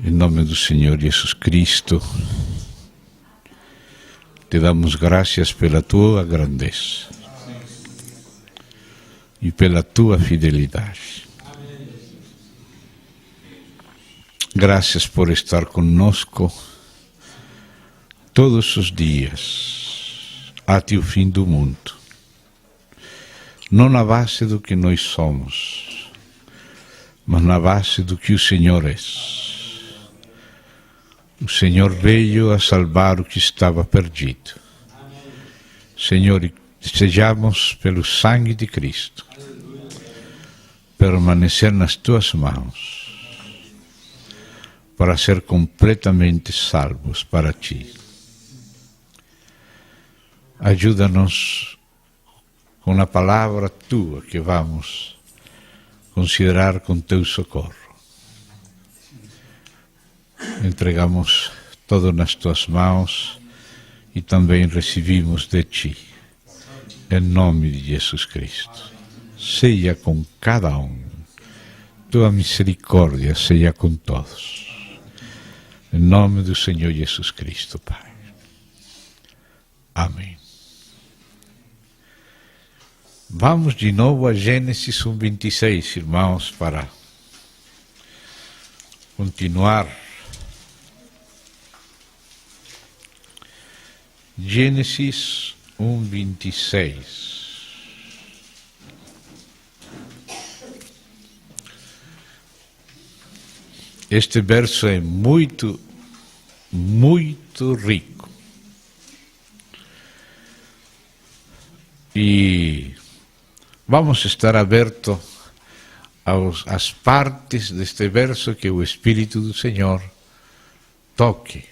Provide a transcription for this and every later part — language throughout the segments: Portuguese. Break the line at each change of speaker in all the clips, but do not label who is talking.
Em nome do Senhor Jesus Cristo, te damos graças pela tua grandeza e pela tua fidelidade. Graças por estar conosco todos os dias, até o fim do mundo. Não na base do que nós somos, mas na base do que o Senhor é. O Senhor veio a salvar o que estava perdido. Senhor, sejamos pelo sangue de Cristo permanecer nas tuas mãos para ser completamente salvos para ti. Ajuda-nos com a palavra tua que vamos considerar com teu socorro. Entregamos todo nas tuas mãos e também recebemos de ti, em nome de Jesus Cristo. Seja com cada um, tua misericórdia seja com todos. Em nome do Senhor Jesus Cristo, Pai. Amém. Vamos de novo a Gênesis 1:26, irmãos, para continuar. Gênesis 1:26. Este verso é muito rico. E vamos estar abertos às partes deste verso que o Espírito do Senhor toque.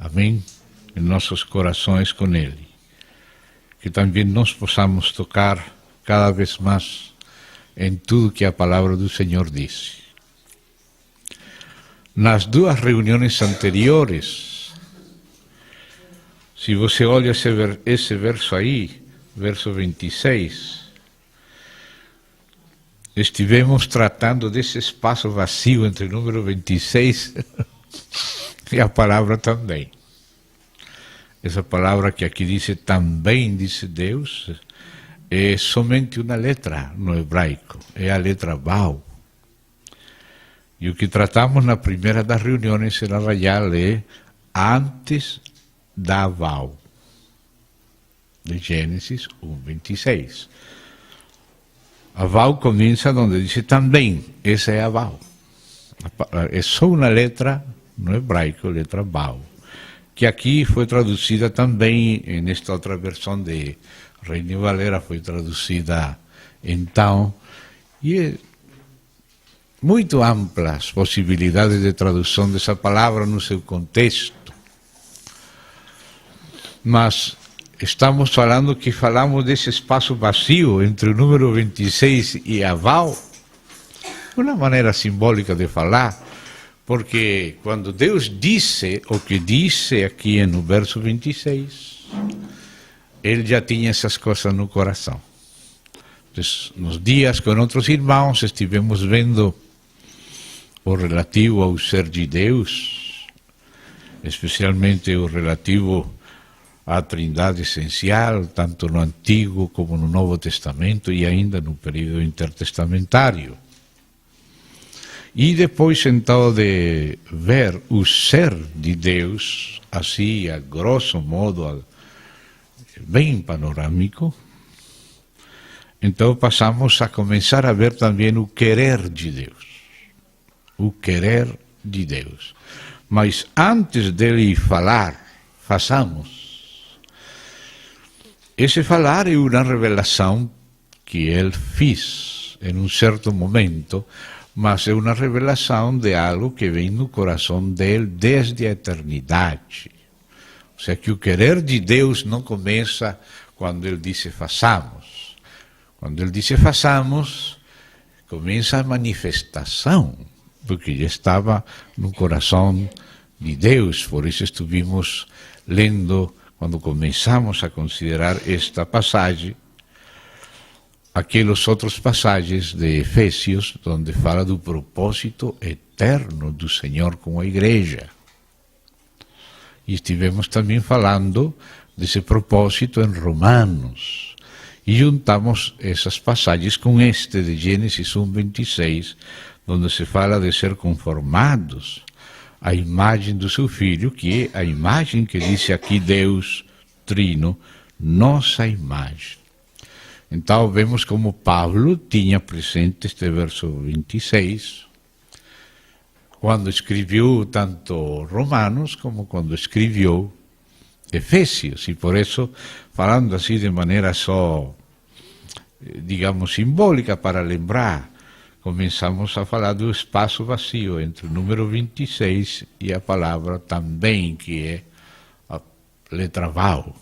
Amém? Em nossos corações com Ele. Que também nós possamos tocar cada vez mais em tudo que a palavra do Senhor diz. Nas duas reuniões anteriores, se você olha esse verso aí, verso 26, estivemos tratando desse espaço vazio entre o número 26 e a palavra também. Essa palavra que aqui diz também, disse Deus, é somente uma letra no hebraico, é a letra Vav. E o que tratamos na primeira das reuniões era raial é antes da Vav, de Gênesis 1:26. A Vav começa onde diz também, essa é a Vav. É só uma letra no hebraico, letra Vav, que aqui foi traduzida também, nesta outra versão de Reina Valera, foi traduzida então, e é muito amplas possibilidades de tradução dessa palavra no seu contexto. Mas estamos falando que falamos desse espaço vazio entre o número 26 e a Vav, uma maneira simbólica de falar, porque quando Deus disse o que disse aqui no verso 26, Ele já tinha essas coisas no coração. Então, nos dias com outros irmãos estivemos vendo o relativo ao ser de Deus, especialmente o relativo à Trindade essencial, tanto no Antigo como no Novo Testamento e ainda no período intertestamentário. E depois, então, de ver o ser de Deus, assim, a grosso modo, bem panorâmico, então passamos a começar a ver também o querer de Deus. O querer de Deus. Mas antes dele falar, façamos. Esse falar é uma revelação que ele fez em um certo momento, mas é uma revelação de algo que vem no coração dele desde a eternidade. Ou seja, que o querer de Deus não começa quando ele disse façamos. Quando ele disse façamos, começa a manifestação, porque já estava no coração de Deus. Por isso estivemos lendo, quando começamos a considerar esta passagem, aqueles outros passagens de Efésios, onde fala do propósito eterno eterno do Senhor com a Igreja. E estivemos também falando desse propósito em Romanos. E juntamos essas passagens com este de Gênesis 1:26, onde se fala de ser conformados à imagem do seu Filho, que é a imagem que disse aqui Deus Trino, nossa imagem. Então vemos como Paulo tinha presente este verso 26, quando escreveu tanto Romanos como quando escreveu Efésios, e por isso, falando assim de maneira só, digamos, simbólica, para lembrar, começamos a falar do espaço vazio entre o número 26 e a palavra também, que é a letra Vav.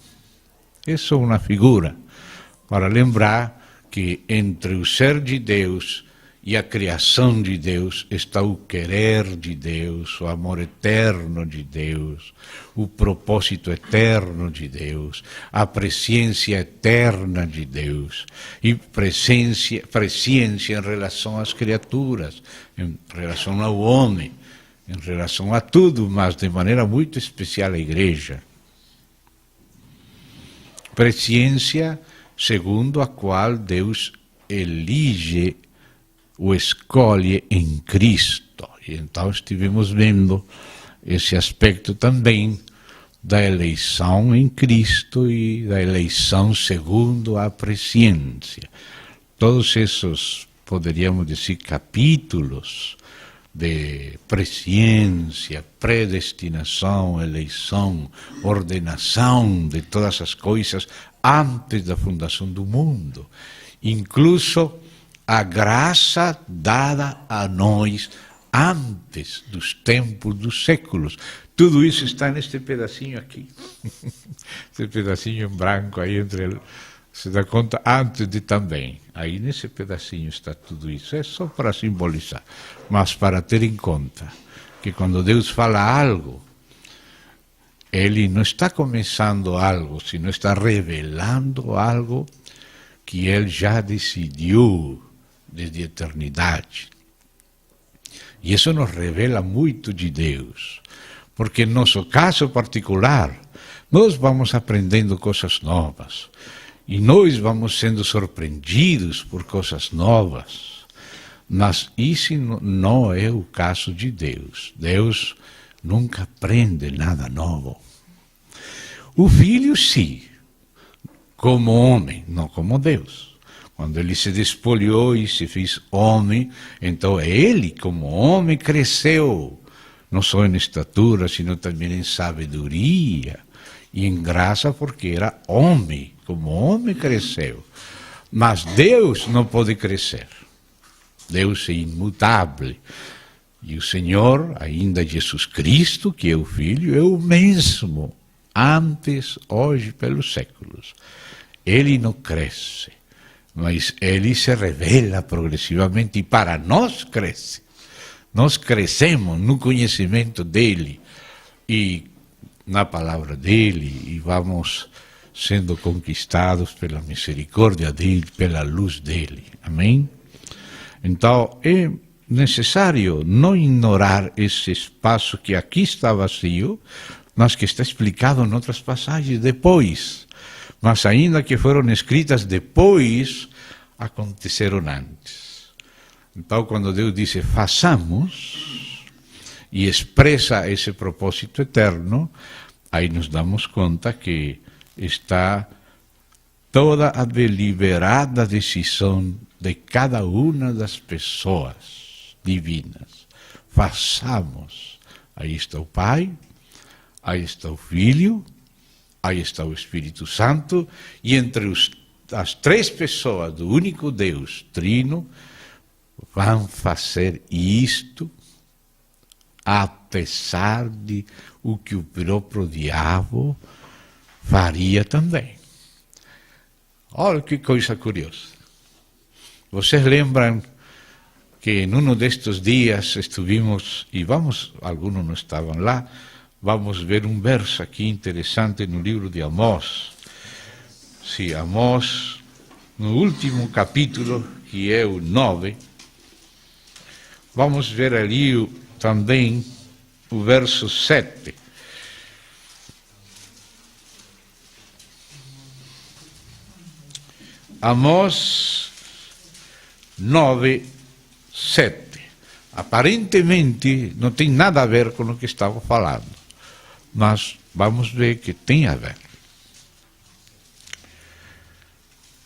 Essa é uma figura para lembrar que entre o ser de Deus e a criação de Deus está o querer de Deus, o amor eterno de Deus, o propósito eterno de Deus, a presciência eterna de Deus e presciência em relação às criaturas, em relação ao homem, em relação a tudo, mas de maneira muito especial à Igreja. Presciência segundo a qual Deus elige o escolhe em Cristo. E então estivemos vendo esse aspecto também da eleição em Cristo e da eleição segundo a presciência. Todos esses, poderíamos dizer, capítulos de presciência, predestinação, eleição, ordenação de todas as coisas antes da fundação do mundo, incluso a graça dada a nós antes dos tempos dos séculos. Tudo isso está neste pedacinho aqui. Esse pedacinho em branco aí entre se dá conta, antes de também. Aí nesse pedacinho está tudo isso. É só para simbolizar, mas para ter em conta que quando Deus fala algo, Ele não está começando algo, sino está revelando algo que Ele já decidiu desde a eternidade. E isso nos revela muito de Deus, porque em nosso caso particular, nós vamos aprendendo coisas novas, e nós vamos sendo surpreendidos por coisas novas, mas isso não é o caso de Deus. Deus nunca aprende nada novo. O Filho, sim, como homem, não como Deus. Quando ele se despoliou e se fez homem, então ele, como homem, cresceu, não só em estatura, sino também em sabedoria e em graça, porque era homem, como homem cresceu. Mas Deus não pode crescer. Deus é imutável. E o Senhor, ainda Jesus Cristo, que é o Filho, é o mesmo, antes, hoje, pelos séculos. Ele não cresce, mas Ele se revela progressivamente e para nós cresce. Nós crescemos no conhecimento dEle e na palavra dEle e vamos sendo conquistados pela misericórdia dEle, pela luz dEle. Amém? Então, é necessário não ignorar esse espaço que aqui está vazio, mas que está explicado em outras passagens depois. Mas ainda que foram escritas depois, aconteceram antes. Então, quando Deus diz façamos, e expressa esse propósito eterno, aí nos damos conta que está toda a deliberada decisão de cada uma das pessoas divinas. Façamos. Aí está o Pai, aí está o Filho, aí está o Espírito Santo, e entre as três pessoas do único Deus Trino, vão fazer isto, apesar de o que o próprio diabo faria também. Olha que coisa curiosa. Vocês lembram que em um destes dias estivemos, e alguns não estavam lá, vamos ver um verso aqui interessante no livro de Amós. Sim, Amós, no último capítulo, que é o 9, Vamos ver ali também o verso 7. Amós 9, 7. Aparentemente não tem nada a ver com o que estava falando, mas vamos ver que tem a ver.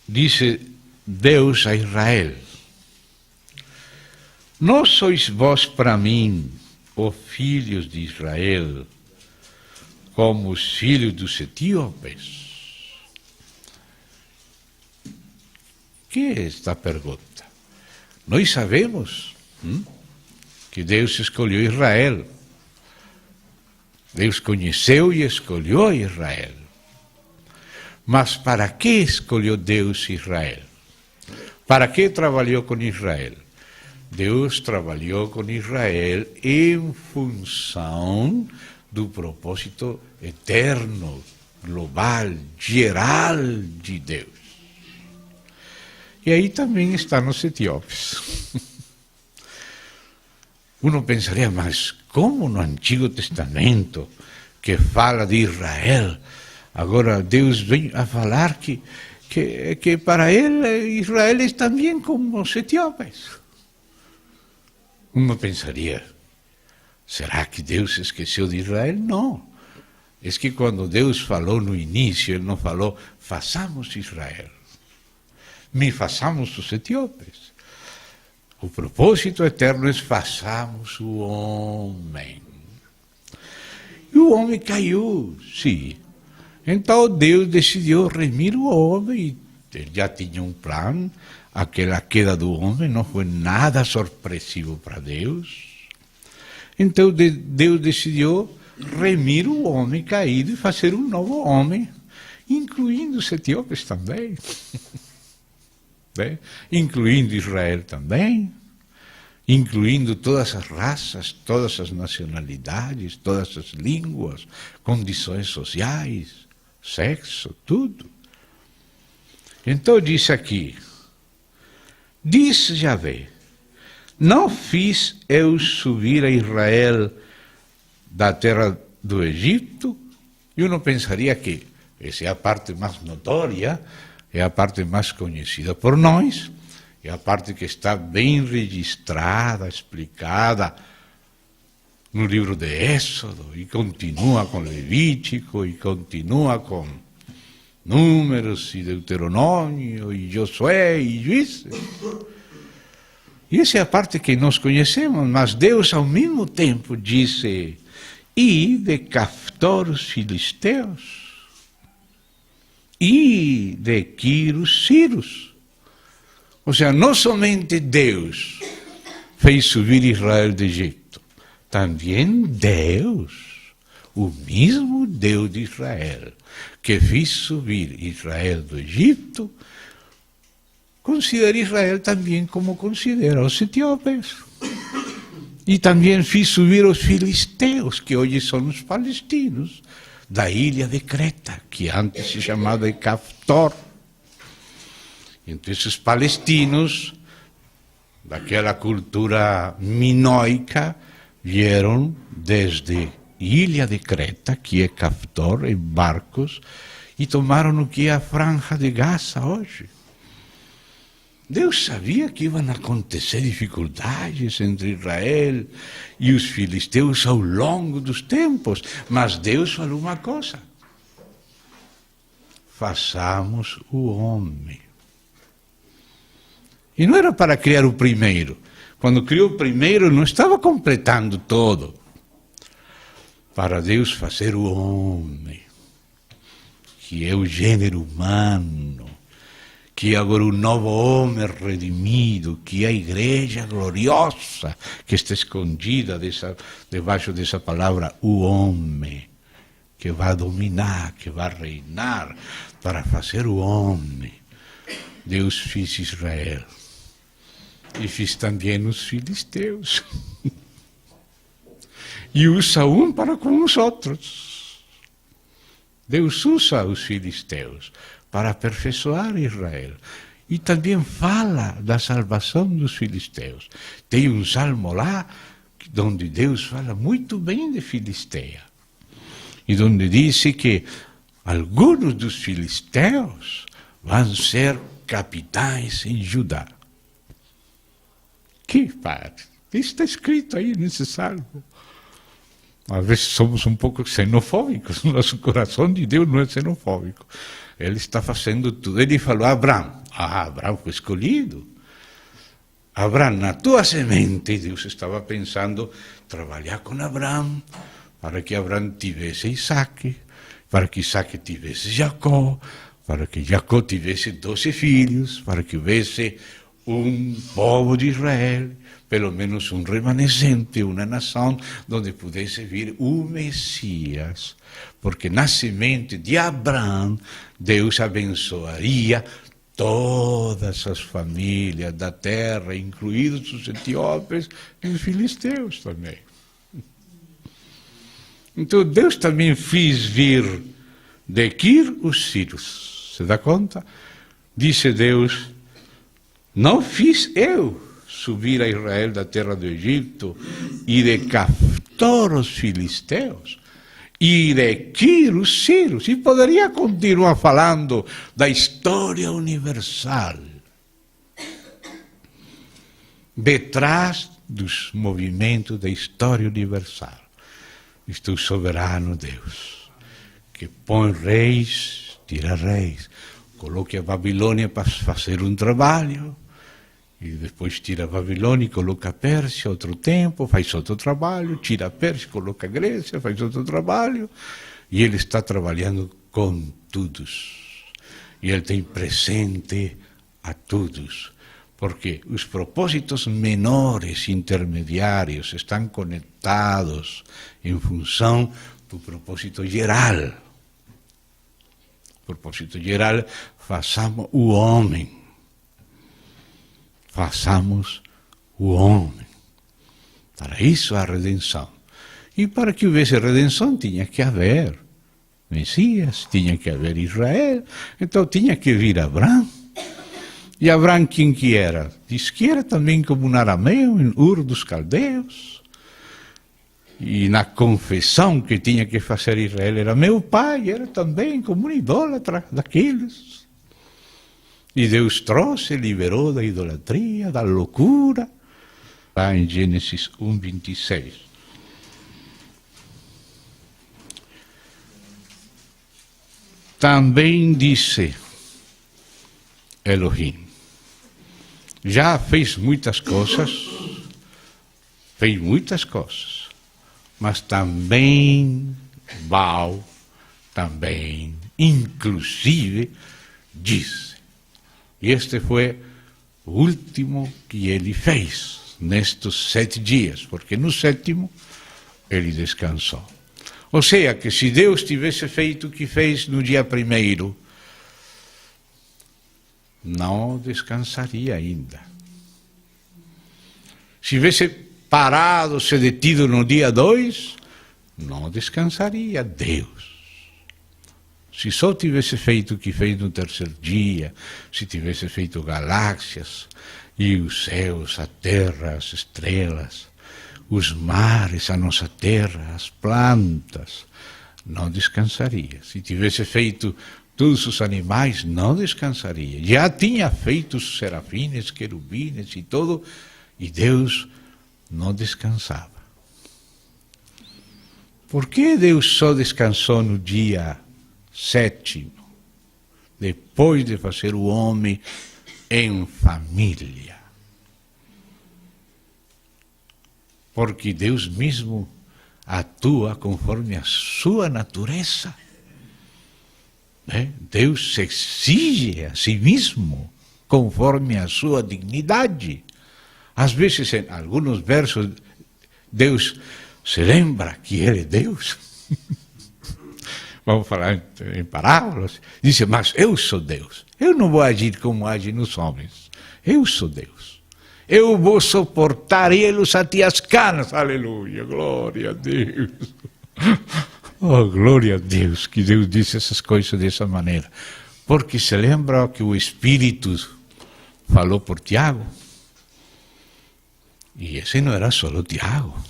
Disse Deus a Israel: não sois vós para mim, ó filhos de Israel, como os filhos dos etíopes? Que é esta pergunta? Nós sabemos que Deus escolheu Israel. Deus conheceu e escolheu Israel. Mas para que escolheu Deus Israel? Para que trabalhou com Israel? Deus trabalhou com Israel em função do propósito eterno, global, geral de Deus. E aí também está nos etíopes. Uno pensaria, mas como no Antigo Testamento, que fala de Israel, agora Deus vem a falar que para ele Israel é também como os etíopes? Uno pensaria, será que Deus esqueceu de Israel? Não. É que quando Deus falou no início, Ele não falou, façamos Israel, nem façamos os etíopes. O propósito eterno é façamos o homem. E o homem caiu, sim. Então Deus decidiu remir o homem. Ele já tinha um plano. Aquela queda do homem não foi nada surpresivo para Deus. Então Deus decidiu remir o homem caído e fazer um novo homem, incluindo os etíopes também. Incluindo Israel também, incluindo todas as raças, todas as nacionalidades, todas as línguas, condições sociais, sexo, tudo. Então diz aqui, diz Yahvé, não fiz eu subir a Israel da terra do Egito? E uno pensaria que essa é a parte mais notória, é a parte mais conhecida por nós, é a parte que está bem registrada, explicada no livro de Êxodo, e continua com Levítico, e continua com Números, e Deuteronômio, e Josué, e Juízes. E essa é a parte que nós conhecemos, mas Deus ao mesmo tempo disse, e de Caftor os filisteus, e de Quiros, Círios. Ou seja, não somente Deus fez subir Israel do Egito, também Deus, o mesmo Deus de Israel, que fez subir Israel do Egito, considera Israel também como considera os etíopes. E também fez subir os filisteus, que hoje são os palestinos, da ilha de Creta, que antes se chamava de Caftor. Então, esses palestinos, daquela cultura minoica, vieram desde ilha de Creta, que é Caftor, em barcos, e tomaram o que é a Franja de Gaza hoje. Deus sabia que iam acontecer dificuldades entre Israel e os filisteus ao longo dos tempos, mas Deus falou uma coisa: façamos o homem. E não era para criar o primeiro. Quando criou o primeiro, não estava completando todo. Para Deus fazer o homem, que é o gênero humano, que é agora o novo homem redimido, que é a igreja gloriosa, que está escondida debaixo dessa palavra, o homem, que vai dominar, que vai reinar, para fazer o homem. Deus fez Israel, e fez também os filisteus, e usa um para com os outros. Deus usa os filisteus para aperfeiçoar Israel. e também fala da salvação dos filisteus. Tem um salmo lá, onde Deus fala muito bem de Filistea, e onde diz que alguns dos filisteus vão ser capitães em Judá. Que padre! Isso está escrito aí nesse salmo. Às vezes somos um pouco xenofóbicos, nosso coração de Deus não é xenofóbico. Ele está fazendo tudo. Ele falou a Abraão. Abraão foi escolhido. Abraão, na tua semente, Deus estava pensando trabalhar com Abraão, para que Abraão tivesse Isaac, para que Isaac tivesse Jacó, para que Jacó tivesse 12 filhos, para que houvesse um povo de Israel, pelo menos um remanescente, uma nação, onde pudesse vir o Messias. Porque na semente de Abraão, Deus abençoaria todas as famílias da terra, incluídos os etíopes e os filisteus também. Então Deus também fez vir de Quir os sírios. Se dá conta? Disse Deus, não fiz eu subir a Israel da terra do Egito e de Caftor os filisteus e de Quir os sírios. E poderia continuar falando da história universal. Detrás dos movimentos da história universal está o soberano Deus, que põe reis, tira reis, coloca a Babilônia para fazer um trabalho, e depois tira a Babilônia e coloca a Pérsia, outro tempo, faz outro trabalho, tira a Pérsia, coloca a Grécia, faz outro trabalho, e ele está trabalhando com todos. E ele tem presente a todos, porque os propósitos menores, intermediários, estão conectados em função do propósito geral. O propósito geral, façamos o homem. Façamos o homem. Para isso a redenção. E para que houvesse redenção tinha que haver Messias, tinha que haver Israel, então tinha que vir Abraão. E Abraão quem que era? Diz que era também como um arameu em Ur dos Caldeus. E na confissão que tinha que fazer Israel era meu pai, era também como um idólatra daqueles. E Deus trouxe, liberou da idolatria, da loucura. Lá em Gênesis 1:26. Também disse Elohim, já fez muitas coisas, mas também Baal, também, inclusive, disse. E este foi o último que ele fez nestes 7 dias, porque no 7º ele descansou. Ou seja, que se Deus tivesse feito o que fez no dia 1º, não descansaria ainda. Se tivesse parado, se detido no dia 2, não descansaria Deus. Se só tivesse feito o que fez no 3º dia, se tivesse feito galáxias, e os céus, a terra, as estrelas, os mares, a nossa terra, as plantas, não descansaria. Se tivesse feito todos os animais, não descansaria. Já tinha feito os serafines, querubines e tudo, e Deus não descansava. Por que Deus só descansou no dia 7º, depois de fazer o homem em família? Porque Deus mesmo atua conforme a sua natureza. Deus se exige a si mesmo conforme a sua dignidade. Às vezes, em alguns versos, Deus se lembra que Ele é Deus. Vamos falar em parábolas. Diz, mas eu sou Deus. Eu não vou agir como agem os homens. Eu sou Deus. Eu vou suportar eles até as canas. Aleluia, glória a Deus. Oh, glória a Deus, que Deus disse essas coisas dessa maneira. Porque se lembra que o Espírito falou por Tiago. E esse não era só Tiago,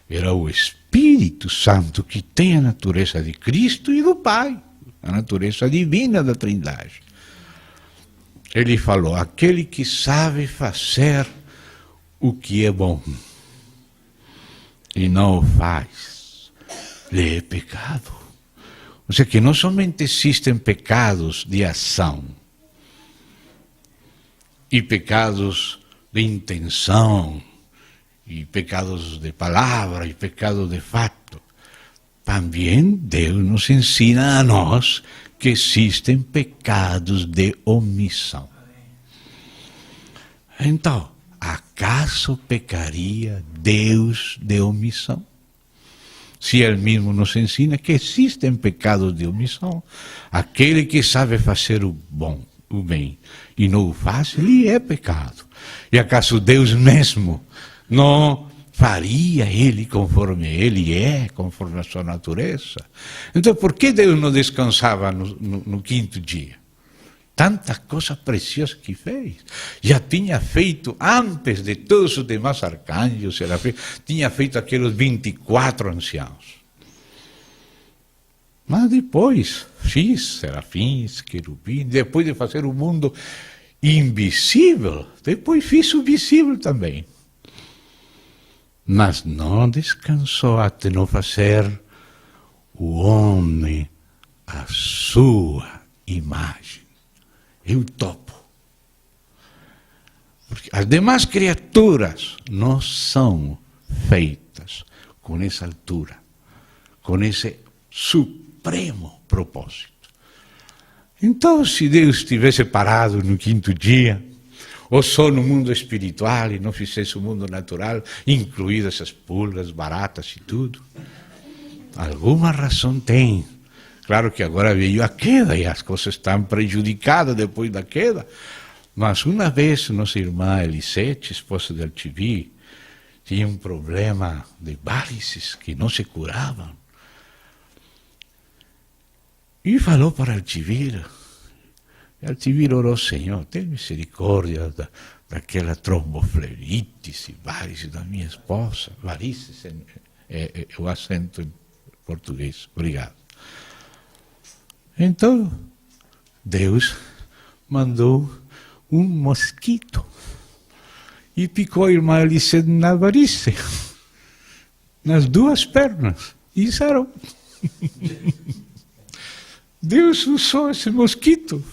era o Espírito Santo que tem a natureza de Cristo e do Pai, a natureza divina da Trindade. Ele falou, aquele que sabe fazer o que é bom e não o faz, lhe é pecado. Ou seja, que não somente existem pecados de ação e pecados de intenção, e pecados de palavra, e pecados de fato. Também Deus nos ensina a nós que existem pecados de omissão. Então, acaso pecaria Deus de omissão? Se Ele mesmo nos ensina que existem pecados de omissão, aquele que sabe fazer o bom, o bem, e não o faz, ele é pecado. E acaso Deus mesmo não faria ele conforme ele é, conforme a sua natureza? Então, por que Deus não descansava no quinto dia? Tanta coisa preciosa que fez. Já tinha feito, antes de todos os demais arcanjos, tinha feito aqueles 24 anciãos. Mas depois fiz serafins, querubins, depois de fazer o mundo invisível, depois fiz o visível também. Mas não descansou até não fazer o homem à sua imagem. Eu topo. Porque as demais criaturas não são feitas com essa altura, com esse supremo propósito. Então, se Deus tivesse parado no quinto dia, ou só no mundo espiritual e não fizesse o mundo natural, incluídas essas pulgas, baratas e tudo, alguma razão tem. Claro que agora veio a queda e as coisas estão prejudicadas depois da queda. Mas uma vez nossa irmã Elisete, esposa de Altivi, tinha um problema de várices que não se curavam. E falou para Altivir. E Altivir orou, Senhor, tem misericórdia daquela tromboflebites e varices da minha esposa. Varices é o acento em português. Obrigado. Então, Deus mandou um mosquito e picou a irmã Alice na varice, nas duas pernas, e sarou. Deus usou esse mosquito.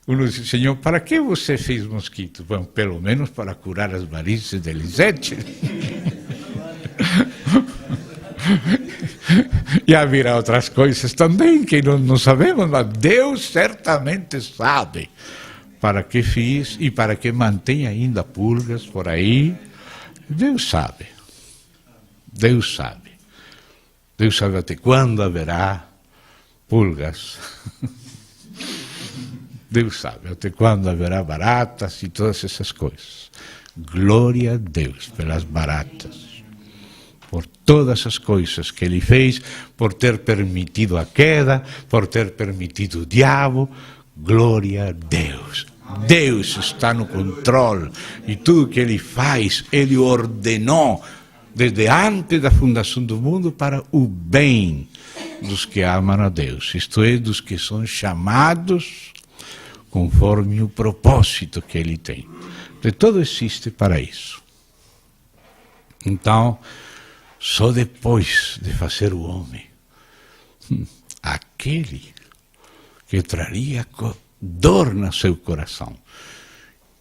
Uno disse, Senhor, para que você fez mosquito? Bom, pelo menos para curar as varices de Elisete. E haverá outras coisas também que não sabemos, mas Deus certamente sabe para que fiz e para que mantém ainda pulgas por aí. Deus sabe. Deus sabe. Deus sabe até quando haverá pulgas. Deus sabe até quando haverá baratas e todas essas coisas. Glória a Deus pelas baratas, por todas as coisas que Ele fez, por ter permitido a queda, por ter permitido o diabo. Glória a Deus. Deus está no controle e tudo que Ele faz, Ele ordenou desde antes da fundação do mundo para o bem dos que amam a Deus, isto é, dos que são chamados conforme o propósito que Ele tem. De tudo existe para isso. Então, só depois de fazer o homem, aquele que traria dor no seu coração,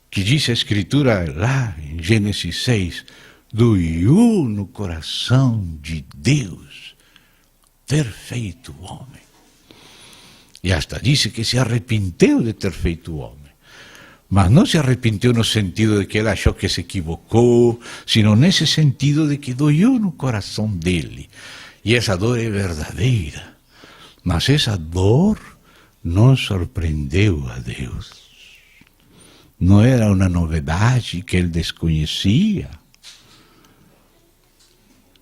que diz a Escritura lá em Gênesis 6, doeu no coração de Deus ter feito o homem. E hasta disse que se arrependeu de ter feito o homem. Mas não se arrependeu no sentido de que ele achou que se equivocou, sino nesse sentido de que doeu no coração dele. E essa dor é verdadeira. Mas essa dor não surpreendeu a Deus. Não era uma novidade que ele desconhecia.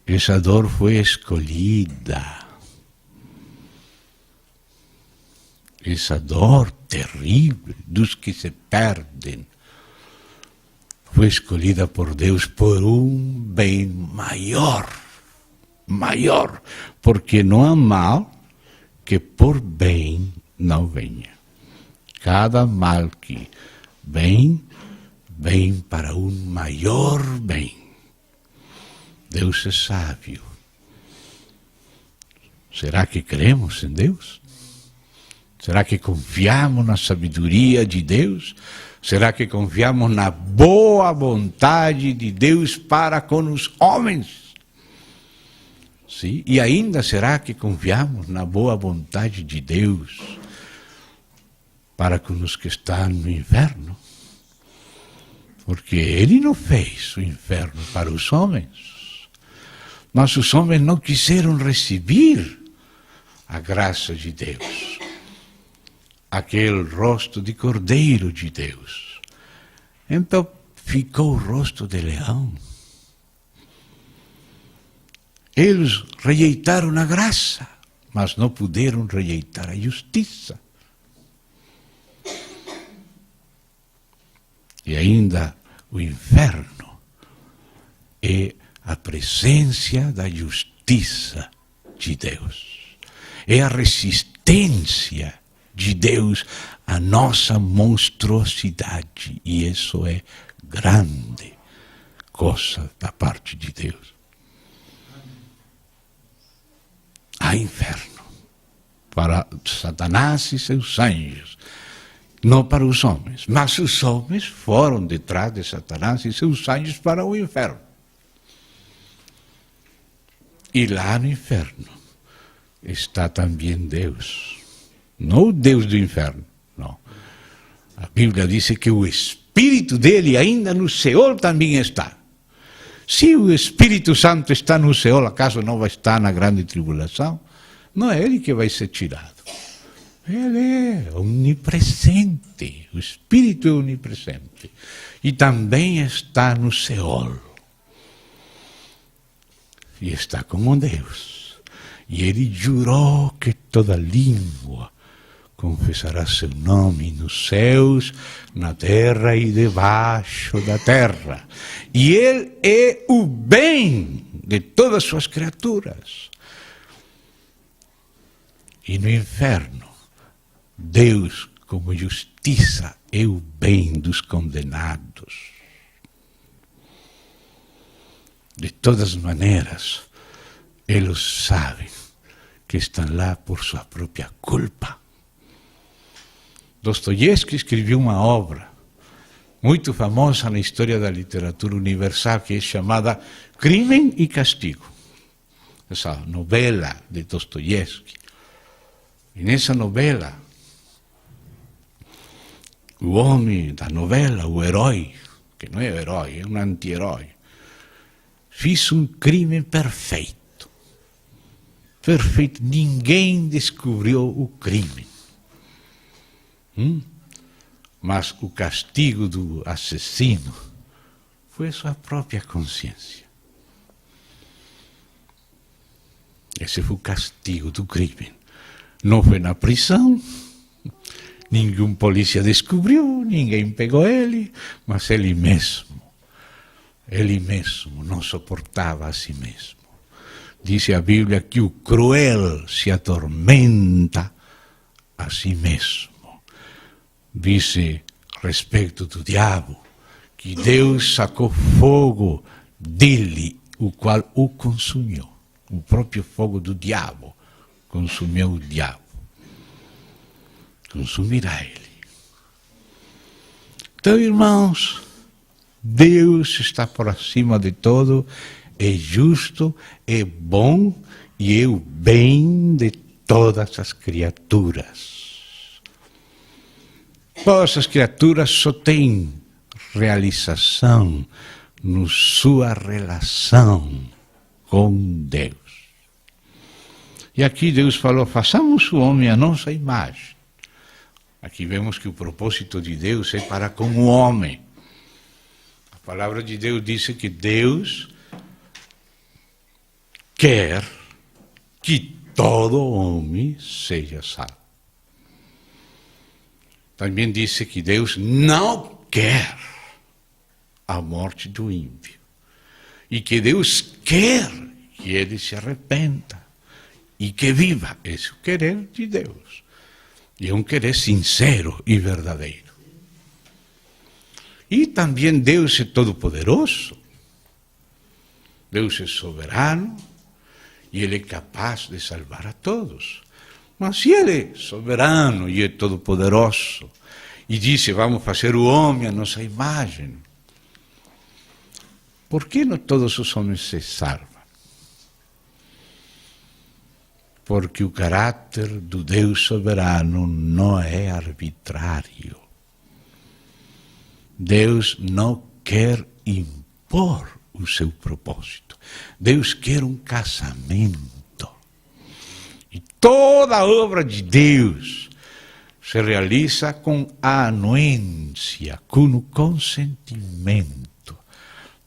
Essa dor foi escolhida. essa dor terrível dos que se perdem, foi escolhida por Deus por um bem maior, porque não há mal que por bem não venha. Cada mal que vem para um maior bem. Deus é sábio. Será que cremos em Deus? Será que confiamos na sabedoria de Deus? Será que confiamos na boa vontade de Deus para com os homens? Sim? E ainda será que confiamos na boa vontade de Deus para com os que estão no inferno? Porque Ele não fez o inferno para os homens, mas os homens não quiseram receber a graça de Deus, aquele rosto de cordeiro de Deus. Então ficou o rosto de leão. Eles rejeitaram a graça, mas não puderam rejeitar a justiça. E ainda o inferno é a presença da justiça de Deus. É a resistência de Deus à nossa monstruosidade. E isso é grande coisa da parte de Deus. Há inferno para Satanás e seus anjos, não para os homens. Mas os homens foram detrás de Satanás e seus anjos para o inferno. E lá no inferno está também Deus. Não o Deus do inferno, não. A Bíblia diz que o Espírito dele ainda no Seol também está. Se o Espírito Santo está no Seol, acaso não vai estar na grande tribulação? Não é ele que vai ser tirado. Ele é onipresente, o Espírito é onipresente. E também está no Seol. E está como Deus. E ele jurou que toda língua confessará seu nome nos céus, na terra e debaixo da terra. E ele é o bem de todas as suas criaturas. E no inferno, Deus, como justiça, é o bem dos condenados. De todas as maneiras, eles sabem que estão lá por sua própria culpa. Dostoiévski escreveu uma obra muito famosa na história da literatura universal, que é chamada Crime e Castigo. Essa novela de Dostoiévski. E nessa novela, o homem da novela, o herói, que não é herói, é um anti-herói, fez um crime perfeito. Perfeito. Ninguém descobriu o crime. Mas o castigo do assassino foi a sua própria consciência. Esse foi o castigo do crime. Não foi na prisão, nenhum polícia descobriu, ninguém pegou ele, mas ele mesmo não suportava a si mesmo. Diz a Bíblia que o cruel se atormenta a si mesmo. Diz respeito do diabo que Deus sacou fogo dele, o qual o consumiu. O próprio fogo do diabo consumiu o diabo. Consumirá ele. Então, irmãos, Deus está por acima de tudo, é justo, é bom e é o bem de todas as criaturas. Todas as criaturas só têm realização na sua relação com Deus. E aqui Deus falou, façamos o homem à nossa imagem. Aqui vemos que o propósito de Deus é para com o homem. A palavra de Deus diz que Deus quer que todo homem seja salvo. também disse que Deus não quer a morte do ímpio. E que Deus quer que ele se arrependa e que viva. Esse é o querer de Deus. E é um querer sincero e verdadeiro. E também Deus é todo-poderoso. Deus é soberano e Ele é capaz de salvar a todos. Mas se Ele é soberano e é todo-poderoso e disse, vamos fazer o homem à nossa imagem, por que não todos os homens se salvam? Porque o caráter do Deus soberano não é arbitrário. Deus não quer impor o seu propósito. Deus quer um casamento. E toda a obra de Deus se realiza com a anuência, com o consentimento.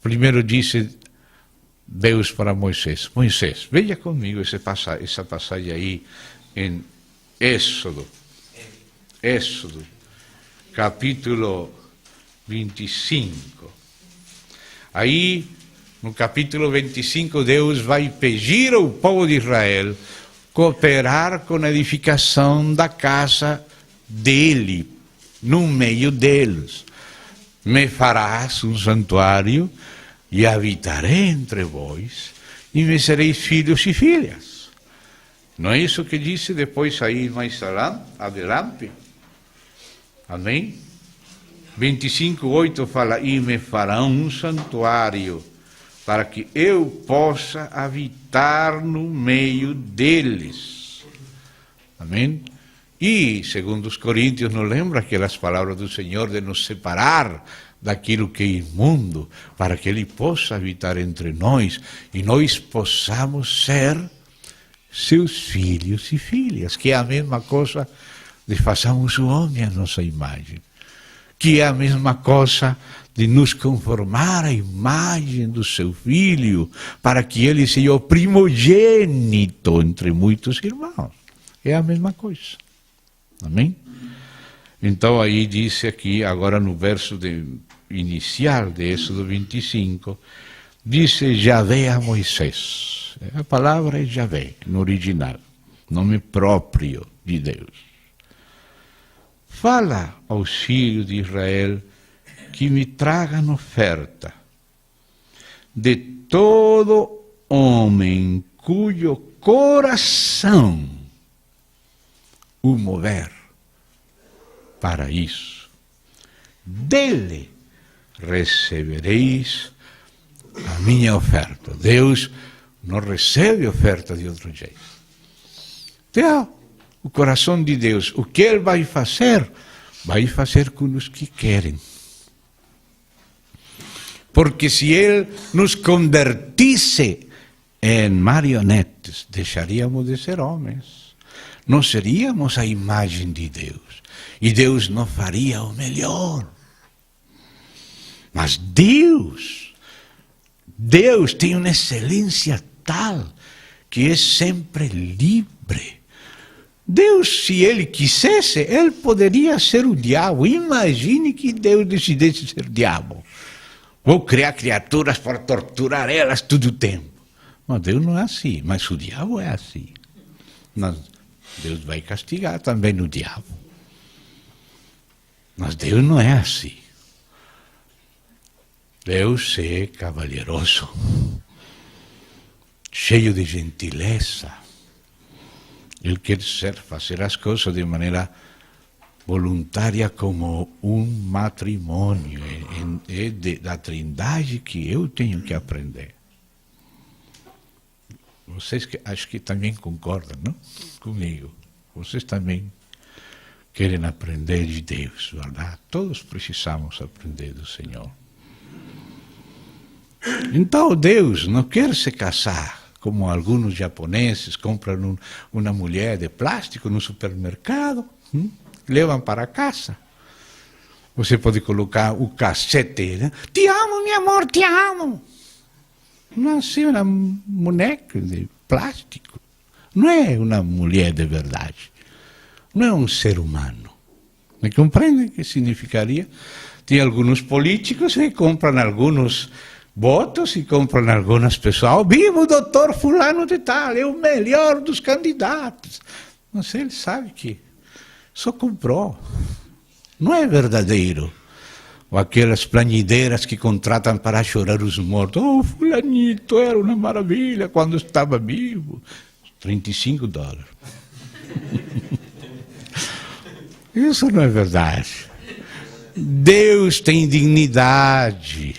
Primeiro disse Deus para Moisés, Moisés, veja comigo essa passagem aí em Êxodo, capítulo 25. Aí, no capítulo 25, Deus vai pedir ao povo de Israel cooperar com a edificação da casa dele, no meio deles. Me farás um santuário e habitarei entre vós, e me sereis filhos e filhas. Não é isso que disse depois aí mais adelante? Amém? 25:8 fala, e me farão um santuário, para que eu possa habitar no meio deles. Amém? E, segundo os Coríntios, não lembra aquelas palavras do Senhor de nos separar daquilo que é imundo, para que Ele possa habitar entre nós e nós possamos ser seus filhos e filhas, que é a mesma coisa de façamos o homem à nossa imagem, que é a mesma coisa de nos conformar à imagem do seu filho, para que ele seja o primogênito entre muitos irmãos. É a mesma coisa. Amém? Então aí disse aqui, agora no verso inicial de Êxodo 25, disse Javé a Moisés. A palavra é Javé, no original, nome próprio de Deus. Fala aos filhos de Israel que me tragam oferta de todo homem cujo coração o mover para isso. Dele recebereis a minha oferta. Deus não recebe oferta de outro jeito. Então, o coração de Deus, o que Ele vai fazer? Vai fazer com os que querem. Porque se Ele nos convertisse em marionetes, deixaríamos de ser homens. Não seríamos a imagem de Deus. E Deus não faria o melhor. Mas Deus tem uma excelência tal que é sempre livre. Deus, se Ele quisesse, Ele poderia ser o diabo. Imagine que Deus decidisse ser diabo. Vou criar criaturas para torturar elas todo o tempo. Mas Deus não é assim, mas o diabo é assim. Deus vai castigar também o diabo. Mas Deus não é assim. Deus é cavalheroso, cheio de gentileza. Ele quer fazer as coisas de maneira voluntária como um matrimônio. É da Trindade que eu tenho que aprender. Vocês acho que também concordam, não? Comigo. Vocês também querem aprender de Deus, verdade? Todos precisamos aprender do Senhor. Então Deus não quer se casar, como alguns japoneses compram uma mulher de plástico no supermercado, levam para casa. Você pode colocar o cassete, né? Te amo, meu amor, te amo. Não é uma boneca de plástico. Não é uma mulher de verdade. Não é um ser humano. Me compreendem o que significaria? Tem alguns políticos que compram alguns votos e compram algumas pessoas. Viva o doutor fulano de tal, é o melhor dos candidatos. Mas ele sabe que só comprou. Não é verdadeiro. Ou aquelas planideiras que contratam para chorar os mortos. Oh, fulanito, era uma maravilha quando estava vivo. $35. Isso não é verdade. Deus tem dignidade.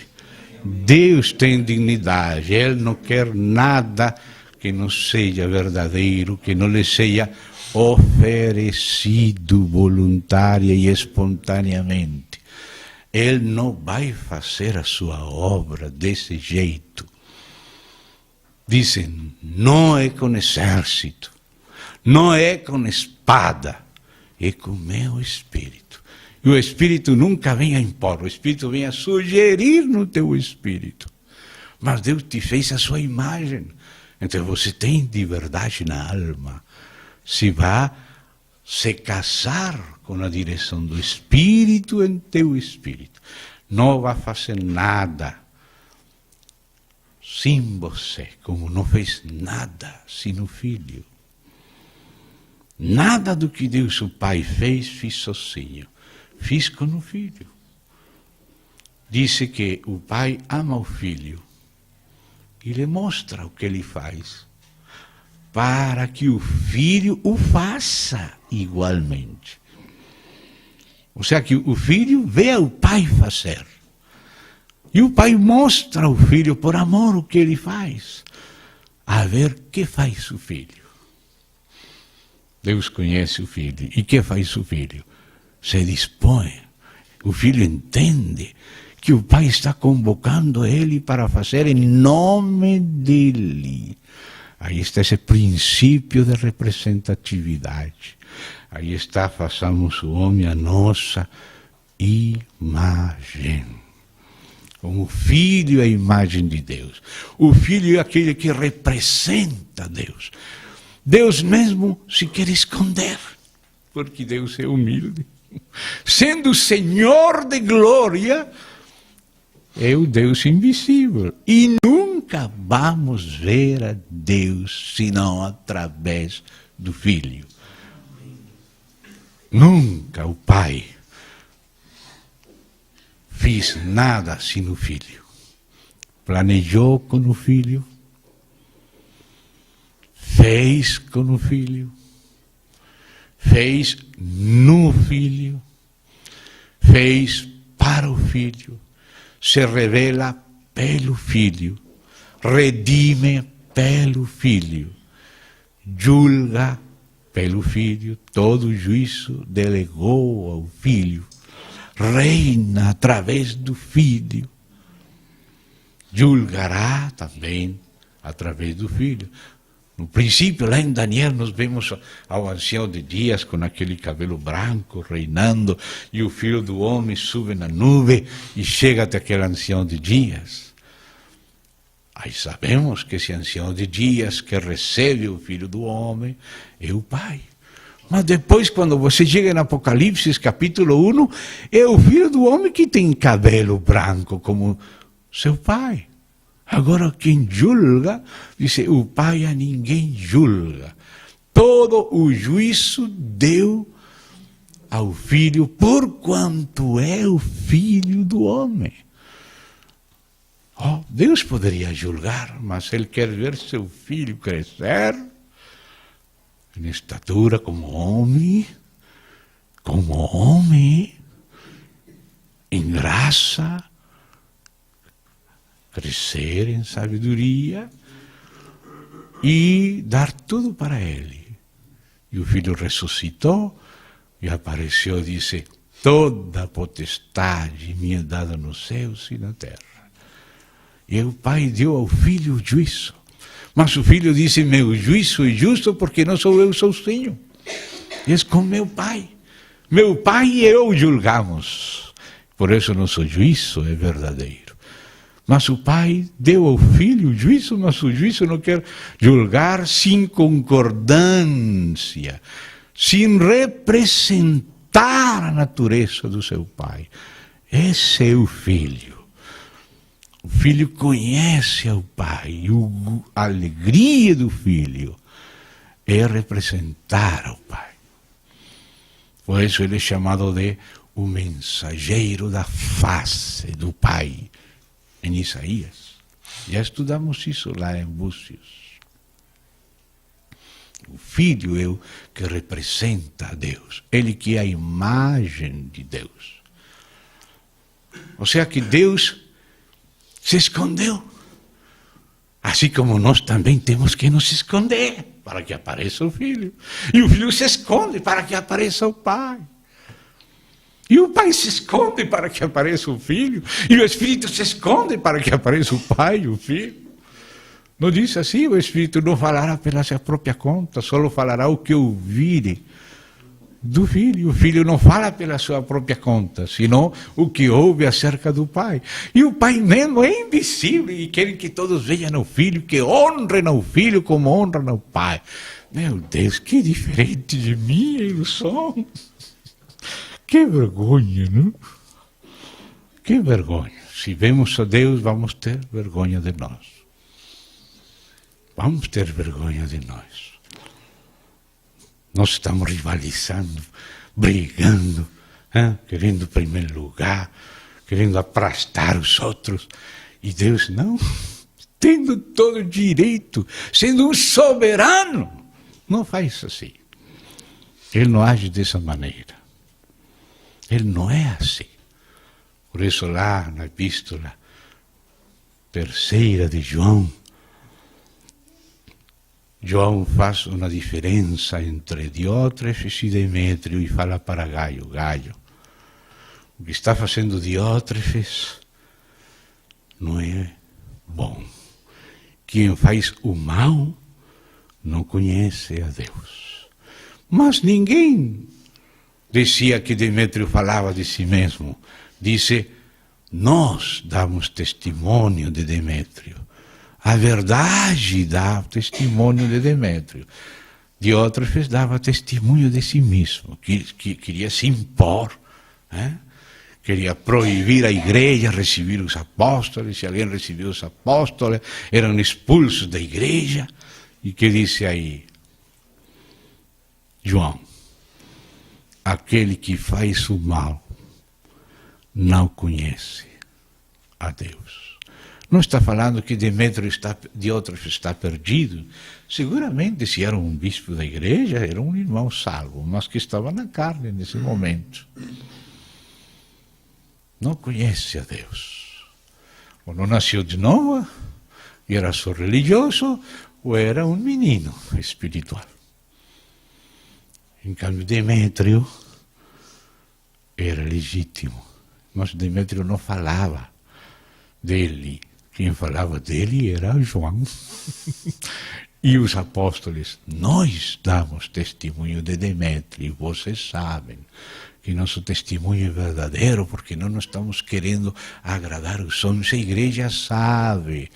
Deus tem dignidade. Ele não quer nada que não seja verdadeiro, que não lhe seja oferecido voluntária e espontaneamente. Ele não vai fazer a sua obra desse jeito. Dizem, não é com exército, não é com espada, é com meu Espírito. E o Espírito nunca vem a impor, o Espírito vem a sugerir no teu Espírito. Mas Deus te fez a sua imagem, então você tem de verdade na alma. Se vai se casar com a direção do Espírito em teu Espírito. Não vai fazer nada sem você, como não fez nada sem o Filho. Nada do que Deus o Pai fez, fiz sozinho. Fiz com o Filho. Disse que o Pai ama o Filho e lhe mostra o que ele faz, para que o Filho o faça igualmente. Ou seja, que o Filho vê o Pai fazer. E o Pai mostra ao Filho, por amor, o que ele faz. A ver o que faz o Filho. Deus conhece o Filho. E o que faz o Filho? Se dispõe. O Filho entende que o Pai está convocando ele para fazer em nome dele. Aí está esse princípio de representatividade. Aí está, façamos o homem a nossa imagem. Como o Filho é a imagem de Deus. O Filho é aquele que representa Deus. Deus mesmo se quer esconder, porque Deus é humilde. Sendo o Senhor de glória, é o Deus invisível. E nunca vamos ver a Deus senão através do Filho. Nunca o Pai fez nada sem o Filho. Planejou com o Filho, fez com o Filho, fez no Filho, fez para o Filho, se revela pelo Filho, redime pelo Filho, julga pelo Filho, todo o juízo delegou ao Filho, reina através do Filho, julgará também através do Filho. No princípio, lá em Daniel, nós vemos ao ancião de dias com aquele cabelo branco reinando, e o Filho do Homem sube na nuvem e chega até aquele ancião de dias. Aí sabemos que esse ancião de dias que recebe o Filho do Homem é o Pai. Mas depois, quando você chega em Apocalipse, capítulo 1, é o Filho do Homem que tem cabelo branco como seu Pai. Agora quem julga, diz, o Pai a ninguém julga. Todo o juízo deu ao Filho, porquanto é o Filho do Homem. Oh, Deus poderia julgar, mas Ele quer ver seu Filho crescer em estatura como homem, em graça, crescer em sabedoria e dar tudo para Ele. E o Filho ressuscitou e apareceu e disse, toda potestade me é dada nos céus e na terra. E o Pai deu ao Filho o juízo. Mas o Filho disse, meu juízo é justo porque não sou eu sozinho. É com meu Pai. Meu Pai e eu julgamos. Por isso nosso juízo é verdadeiro. Mas o Pai deu ao Filho o juízo, mas o juízo não quer julgar sem concordância, sem representar imitar a natureza do seu pai. Esse é o filho. O filho conhece ao pai. E a alegria do filho é representar ao pai. Por isso ele é chamado de o mensageiro da face do pai, em Isaías. Já estudamos isso lá em Búzios. O filho é o que representa a Deus. Ele que é a imagem de Deus. Ou seja, que Deus se escondeu. Assim como nós também temos que nos esconder para que apareça o filho. E o filho se esconde para que apareça o pai. E o pai se esconde para que apareça o filho. E o Espírito se esconde para que apareça o pai e o filho. Não diz assim, o Espírito não falará pela sua própria conta, só falará o que ouvir do filho. O filho não fala pela sua própria conta, senão o que ouve acerca do pai. E o pai mesmo é invisível e quer que todos vejam ao filho, que honrem ao filho como honram ao pai. Meu Deus, que diferente de mim eles são. Que vergonha, não? Que vergonha. Se vemos a Deus, vamos ter vergonha de nós. Vamos ter vergonha de nós. Nós estamos rivalizando, brigando, querendo o primeiro lugar, querendo aplastar os outros. E Deus não, tendo todo o direito, sendo um soberano, não faz assim. Ele não age dessa maneira. Ele não é assim. Por isso lá na epístola 3 de João, João faz uma diferença entre Diótrefes e Demétrio e fala para Gaio. Gaio, o que está fazendo Diótrefes não é bom. Quem faz o mal não conhece a Deus. Mas ninguém dizia que Demétrio falava de si mesmo. Disse, nós damos testemunho de Demétrio. A verdade dá testemunho de Demétrio. Diótrefes dava testemunho de si mesmo, que queria se impor, queria proibir a igreja receber os apóstolos. Se alguém recebia os apóstolos, eram expulsos da igreja. E que disse aí? João, aquele que faz o mal não conhece a Deus. Não está falando que Diótrefes está perdido. Seguramente, se era um bispo da igreja, era um irmão salvo, mas que estava na carne nesse momento. Não conhece a Deus. Ou não nasceu de novo, e era só religioso, ou era um menino espiritual. Em cambio, Demétrio era legítimo, mas Demétrio não falava dele. Quem falava dele era João. E os apóstolos, nós damos testemunho de Demétrio, vocês sabem que nosso testemunho é verdadeiro, porque não estamos querendo agradar os homens. A igreja sabe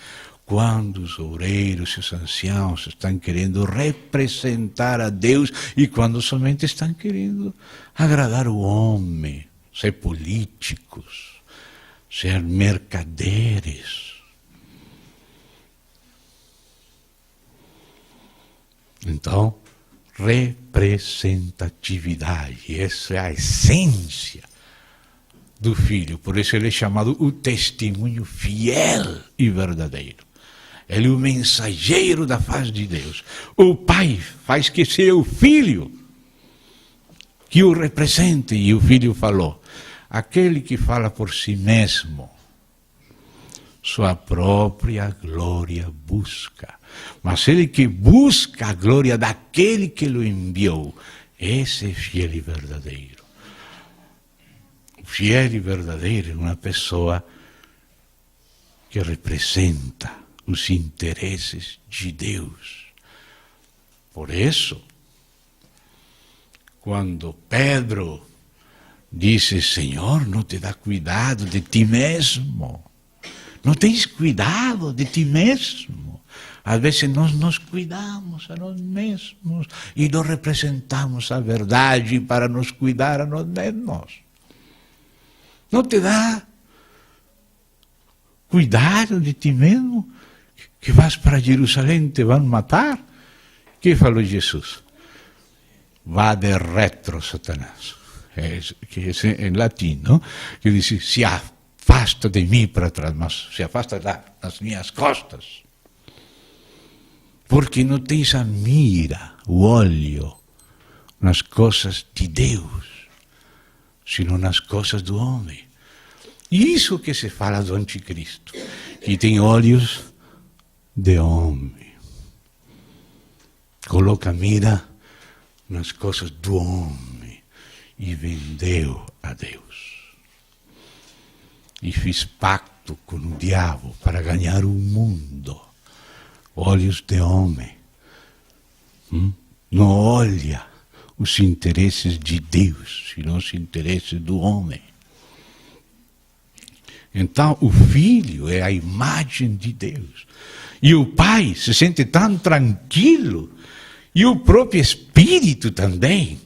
quando os obreiros e os anciãos estão querendo representar a Deus e quando somente estão querendo agradar o homem, ser políticos, ser mercaderes. Então, representatividade, essa é a essência do Filho. Por isso ele é chamado o testemunho fiel e verdadeiro. Ele é o mensageiro da face de Deus. O Pai faz que seja o Filho que o represente. E o Filho falou, aquele que fala por si mesmo, sua própria glória busca. Mas ele que busca a glória daquele que o enviou, esse é fiel e verdadeiro. Fiel e verdadeiro é uma pessoa que representa os interesses de Deus. Por isso, quando Pedro disse, Senhor, não te dá cuidado de ti mesmo, não tens cuidado de ti mesmo. Às vezes nós nos cuidamos a nós mesmos e não representamos a verdade para nos cuidar a nós mesmos. Não te dá cuidado de ti mesmo? Que vas para Jerusalém, te vão matar? O que falou Jesus? Vá de retro, Satanás. Que é em latim, não? Que diz, se afasta de mim para trás, mas se afasta das minhas costas. Porque não tens a mira, o olho, nas coisas de Deus, sino nas coisas do homem. E isso que se fala do anticristo, que tem olhos de homem. Coloca a mira nas coisas do homem e vendeu a Deus. E fez pacto com o diabo para ganhar o mundo. Olhos de homem. Não olha os interesses de Deus, senão os interesses do homem. Então, o Filho é a imagem de Deus. E o Pai se sente tão tranquilo, e o próprio Espírito também,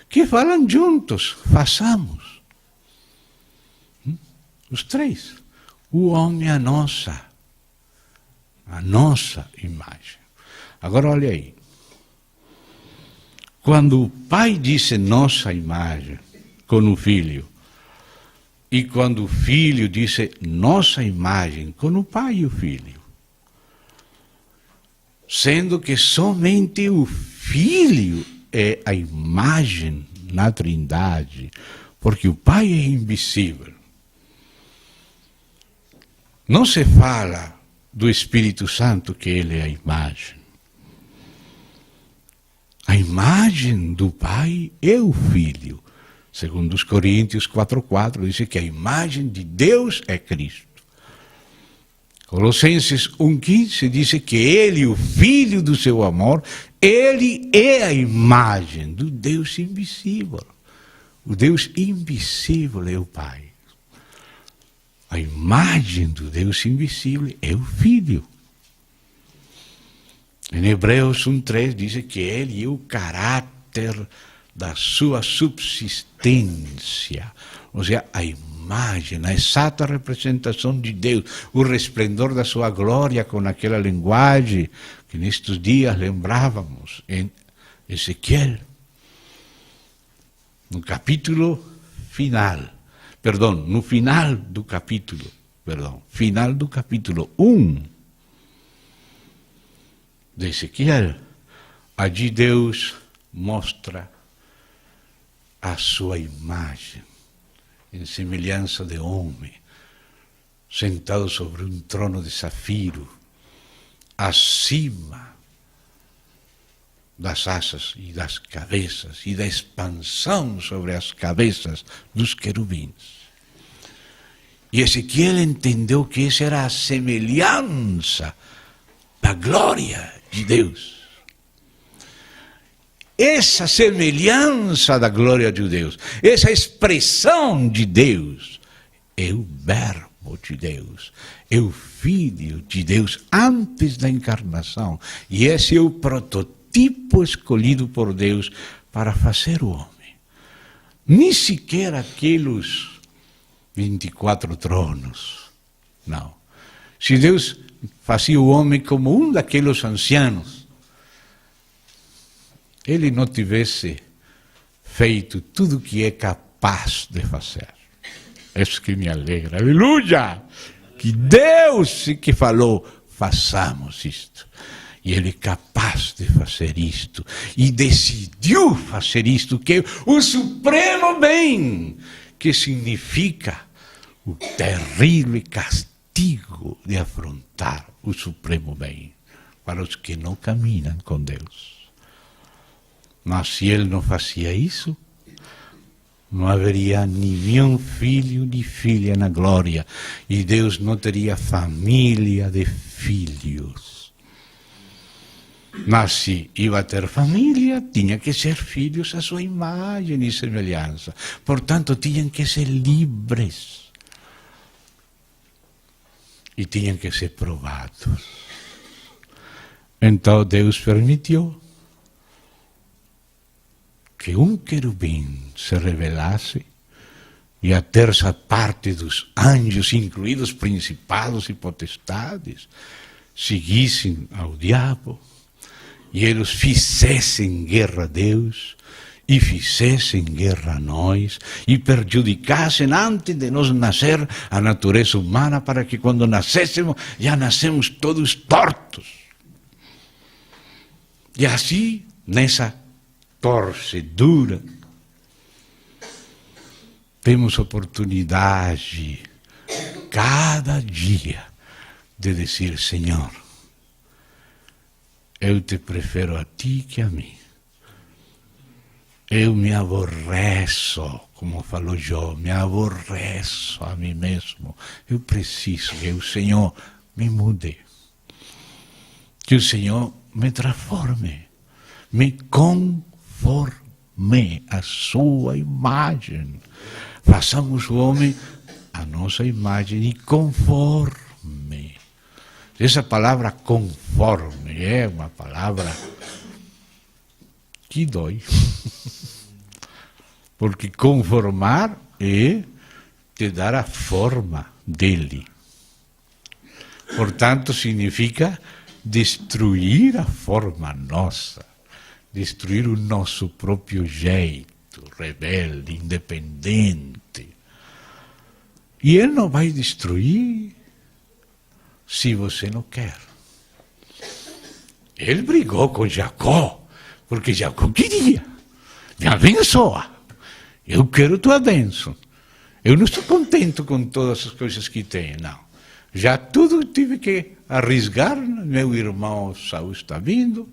que falam juntos, façamos. Os três. O homem é a nossa imagem. Agora olha aí. Quando o Pai disse nossa imagem com o Filho, e quando o Filho disse nossa imagem com o Pai e o Filho, sendo que somente o Filho é a imagem na Trindade, porque o Pai é invisível. Não se fala do Espírito Santo que ele é a imagem. A imagem do Pai é o Filho. Segundo os Coríntios 4:4, diz que a imagem de Deus é Cristo. Colossenses 1:15 diz que ele, o Filho do seu amor, ele é a imagem do Deus invisível. O Deus invisível é o Pai. A imagem do Deus invisível é o Filho. Em Hebreus 1:3 diz que ele é o caráter da sua subsistência, ou seja, a imagem, a exata representação de Deus, o resplendor da sua glória com aquela linguagem que nestes dias lembrávamos em Ezequiel, no final do capítulo 1 de Ezequiel, allí Deus mostra a sua imagem, em semelhança de homem, sentado sobre um trono de safiro, acima das asas e das cabeças, e da expansão sobre as cabeças dos querubins. E Ezequiel entendeu que essa era a semelhança da glória de Deus. Essa semelhança da glória de Deus, essa expressão de Deus, é o Verbo de Deus, é o Filho de Deus antes da encarnação. E esse é o prototipo escolhido por Deus para fazer o homem. Nem sequer aqueles 24 tronos, não. Se Deus fazia o homem como um daqueles ancianos, ele não tivesse feito tudo o que é capaz de fazer. Isso que me alegra. Aleluia! Que Deus que falou, façamos isto. E ele é capaz de fazer isto. E decidiu fazer isto, que é o supremo bem, que significa o terrível castigo de afrontar o supremo bem para os que não caminham com Deus. Mas se ele não fazia isso, não haveria nenhum filho nem filha na glória. E Deus não teria família de filhos. Mas se ia ter família, tinha que ser filhos à sua imagem e semelhança. Portanto, tinham que ser livres. E tinham que ser provados. Então Deus permitiu que um querubim se revelasse e a terça parte dos anjos, incluídos principados e potestades, seguissem ao diabo e eles fizessem guerra a Deus e fizessem guerra a nós e prejudicassem antes de nós nascer a natureza humana para que quando nascêssemos já nascemos todos tortos. E assim, nessa torcedura, temos oportunidade cada dia de dizer: Senhor, eu te prefiro a ti que a mim. Eu me aborreço, como falou Jó, me aborreço a mim mesmo. Eu preciso que o Senhor me mude. Que o Senhor me transforme, me conforme à sua imagem. Façamos o homem a nossa imagem e conforme. Essa palavra conforme é uma palavra que dói. Porque conformar é te dar a forma dele. Portanto, significa destruir a forma nossa, destruir o nosso próprio jeito, rebelde, independente. E ele não vai destruir se você não quer. Ele brigou com Jacó, porque Jacó queria. Me abençoa. Eu quero tua bênção. Eu não estou contente com todas as coisas que tenho, não. Já tudo tive que arriscar. Meu irmão Saul está vindo.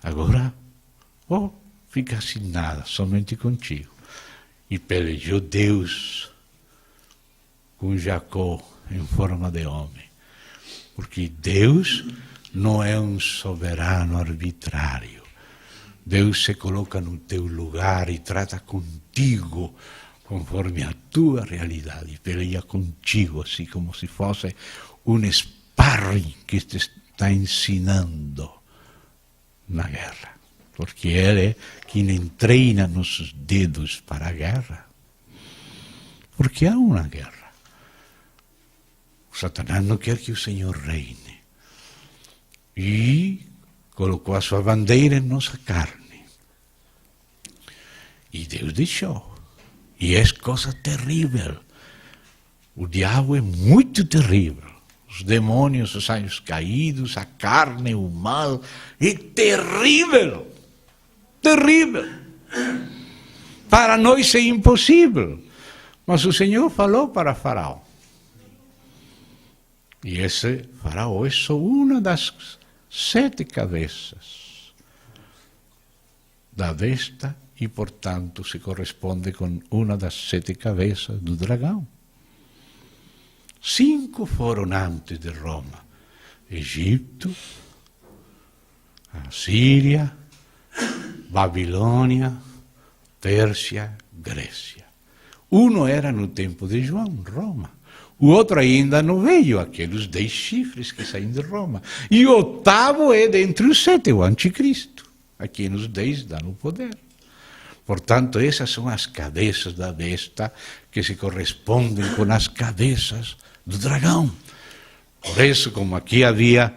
Agora, fica sem nada, somente contigo. E pelejou Deus com Jacó em forma de homem. Porque Deus não é um soberano arbitrário. Deus se coloca no teu lugar e trata contigo conforme a tua realidade. E peleia contigo, assim como se fosse um sparring que te está ensinando na guerra. Porque Ele é quem treina nossos dedos para a guerra. Porque há uma guerra. O Satanás não quer que o Senhor reine. E colocou a sua bandeira em nossa carne. E Deus deixou. E é coisa terrível. O diabo é muito terrível. Os demônios, os anjos caídos, a carne, o mal, é terrível. Terrível. Para nós é impossível. Mas o Senhor falou para Faraó. E esse Faraó é só uma das 7 cabeças da besta e, portanto, se corresponde com uma das 7 cabeças do dragão. 5 foram antes de Roma: Egito, a Síria, Babilônia, Pérsia, Grécia. Um era no tempo de João, Roma. O outro ainda não veio, aqueles 10 chifres que saem de Roma. E o 8º é dentre os 7, o anticristo, a quem os 10 dão o poder. Portanto, essas são as cabeças da besta que se correspondem com as cabeças do dragão. Por isso, como aqui havia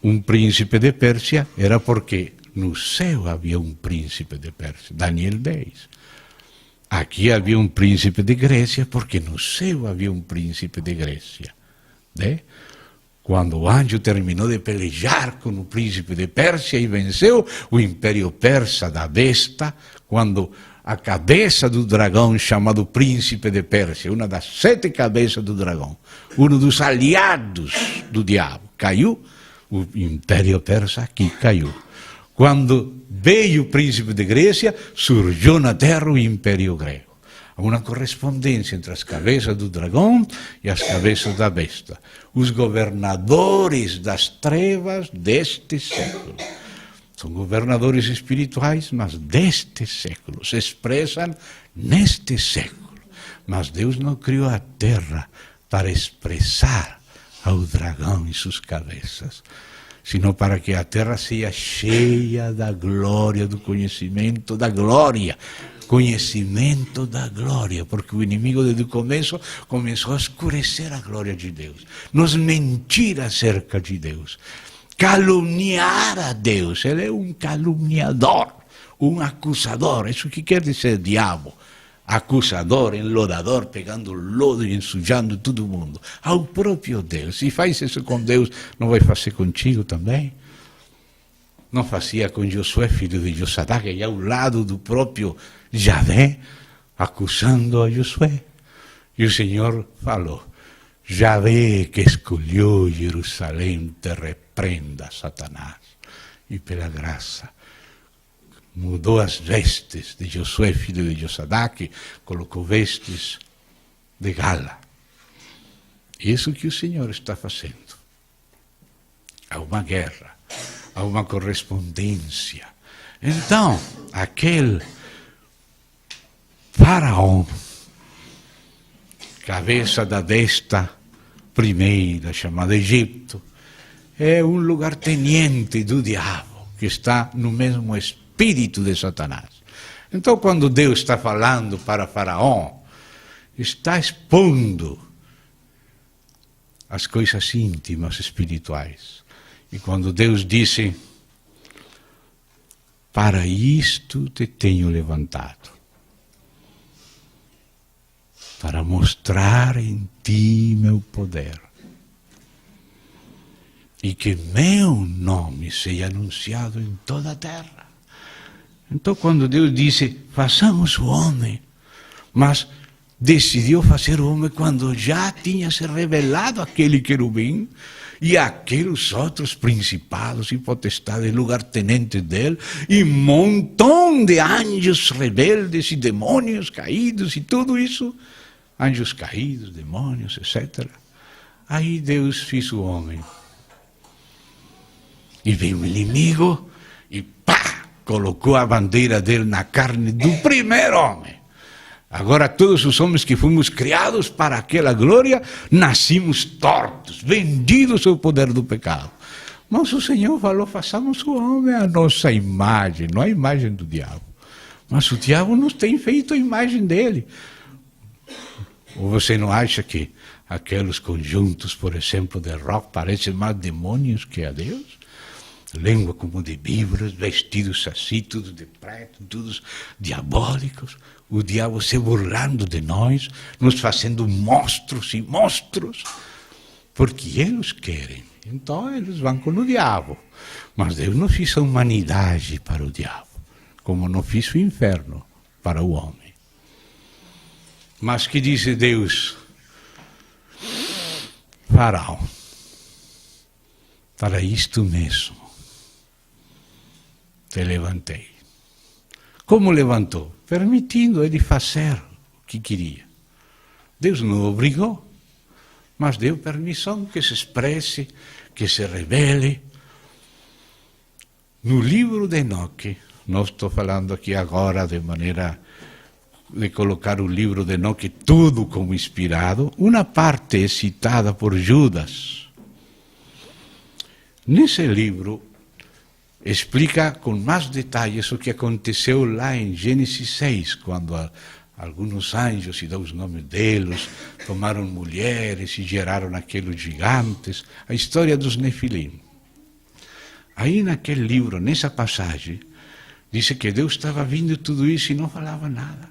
um príncipe de Pérsia, era porque no céu havia um príncipe de Pérsia, Daniel 10. Aqui havia um príncipe de Grécia, porque no céu havia um príncipe de Grécia. Né? Quando o anjo terminou de pelejar com o príncipe de Pérsia e venceu o império persa da besta, quando a cabeça do dragão, chamado príncipe de Pérsia, uma das 7 cabeças do dragão, um dos aliados do diabo, caiu, o império persa aqui caiu. Quando veio o príncipe de Grécia, surgiu na terra o império grego. Há uma correspondência entre as cabeças do dragão e as cabeças da besta. Os governadores das trevas deste século. São governadores espirituais, mas deste século. Se expressam neste século. Mas Deus não criou a terra para expressar ao dragão e suas cabeças. sino para que a terra seja cheia da glória, do conhecimento da glória. Conhecimento da glória, porque o inimigo desde o começo começou a escurecer a glória de Deus, nos mentir acerca de Deus, caluniar a Deus. Ele é um caluniador, um acusador. Isso que quer dizer diabo? Acusador, enlodador, pegando lodo e ensujando todo mundo. Ao próprio Deus. Se faz isso com Deus, não vai fazer contigo também? Não fazia com Josué, filho de Josadac, e ao lado do próprio Javé, acusando a Josué. E o Senhor falou: Javé, que escolheu Jerusalém, te repreenda, Satanás. E pela graça mudou as vestes de Josué, filho de Josadac, colocou vestes de gala. Isso que o Senhor está fazendo. Há uma guerra, há uma correspondência. Então, aquele faraó, cabeça da besta primeira, chamada Egito, é um lugarteniente do diabo, que está no mesmo espírito de Satanás. Então, quando Deus está falando para Faraó, está expondo as coisas íntimas, espirituais. E quando Deus disse: para isto te tenho levantado, para mostrar em ti meu poder, e que meu nome seja anunciado em toda a terra. Então, quando Deus disse: façamos o homem, mas decidiu fazer o homem quando já tinha se revelado aquele querubim e aqueles outros principados e potestades, lugartenentes dele, e um montão de anjos rebeldes e demônios caídos e tudo isso, anjos caídos, demônios, etc. Aí Deus fez o homem. E veio o inimigo e pá, colocou a bandeira dele na carne do primeiro homem. Agora todos os homens que fomos criados para aquela glória, nascimos tortos, vendidos ao poder do pecado. Mas o Senhor falou: façamos o homem à nossa imagem, não a imagem do diabo. Mas o diabo nos tem feito a imagem dele. Ou você não acha que aqueles conjuntos, por exemplo, de rock, parecem mais demônios que a Deus? Língua como de víboras, vestidos assim, tudo de preto, todos diabólicos. O diabo se burlando de nós, nos fazendo monstros e monstros, porque eles querem. Então eles vão com o diabo. Mas Deus não fez a humanidade para o diabo, como não fez o inferno para o homem. Mas que diz Deus? Faraó, para isto mesmo te levantei. Como levantou? Permitindo ele fazer o que queria. Deus não obrigou, mas deu permissão que se expresse, que se revele. No livro de Enoque, não estou falando aqui agora de maneira de colocar o livro de Enoque tudo como inspirado, uma parte é citada por Judas. Nesse livro explica com mais detalhes o que aconteceu lá em Gênesis 6, quando alguns anjos, e dá os nomes deles, tomaram mulheres e geraram aqueles gigantes, a história dos Nefilim. Aí naquele livro, nessa passagem, diz que Deus estava vendo tudo isso e não falava nada.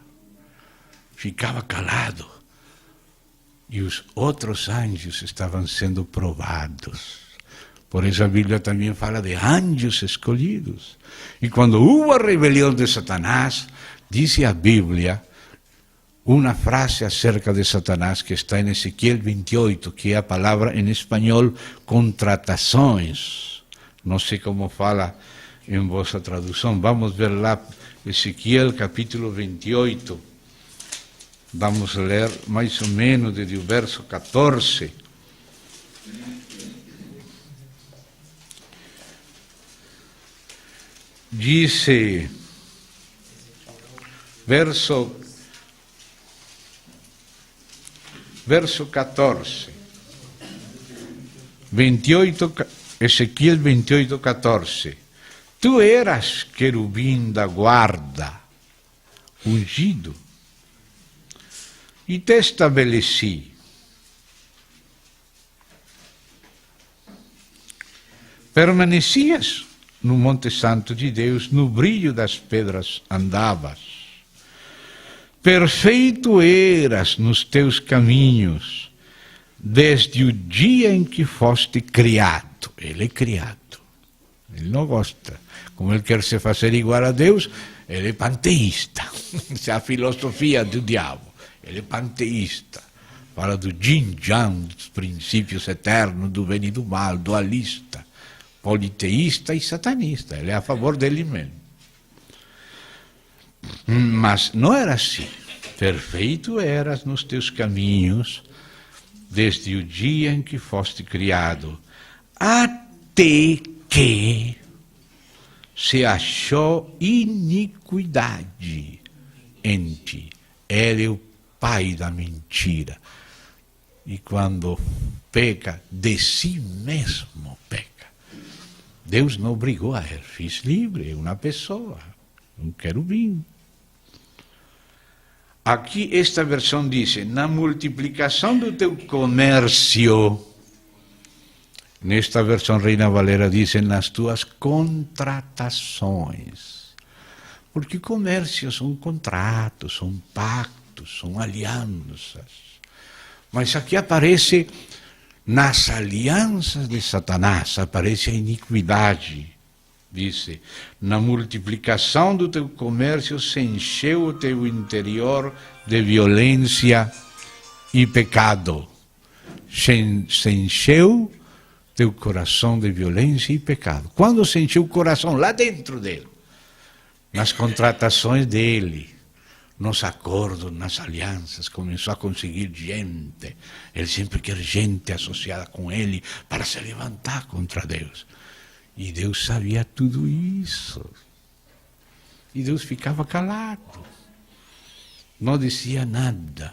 Ficava calado. E os outros anjos estavam sendo provados. Por isso a Bíblia também fala de anjos escolhidos. E quando houve a rebelião de Satanás, diz a Bíblia uma frase acerca de Satanás que está em Ezequiel 28, que é a palavra em espanhol contratações. Não sei como fala em vossa tradução. Vamos ver lá, Ezequiel capítulo 28. Vamos ler mais ou menos desde o verso 14. Dice, verso 14, 28, Ezequiel 28:14. Tu eras querubim da guarda, ungido, e te estabeleci. Permanecias no Monte Santo de Deus, no brilho das pedras andavas. Perfeito eras nos teus caminhos, desde o dia em que foste criado. Ele é criado. Ele não gosta. Como ele quer se fazer igual a Deus, ele é panteísta. Essa é a filosofia do diabo. Ele é panteísta. Fala do yin-yang, dos princípios eternos, do bem e do mal, dualista, politeísta e satanista. Ele é a favor dele mesmo. Mas não era assim. Perfeito eras nos teus caminhos, desde o dia em que foste criado, até que se achou iniquidade em ti. Ele é o pai da mentira. E quando peca, de si mesmo peca. Deus não obrigou a ele, fiz livre, é uma pessoa, um querubim. Aqui esta versão diz, na multiplicação do teu comércio. Nesta versão Reina Valera diz, nas tuas contratações. Porque comércio são contratos, são pactos, são alianças. Mas aqui aparece, nas alianças de Satanás, aparece a iniquidade. Diz, na multiplicação do teu comércio se encheu o teu interior de violência e pecado. Se encheu teu coração de violência e pecado. Quando se encheu o coração? Lá dentro dele. Nas contratações dele. Nos acordos, nas alianças, começou a conseguir gente. Ele sempre quer gente associada com ele para se levantar contra Deus. E Deus sabia tudo isso. E Deus ficava calado. Não dizia nada.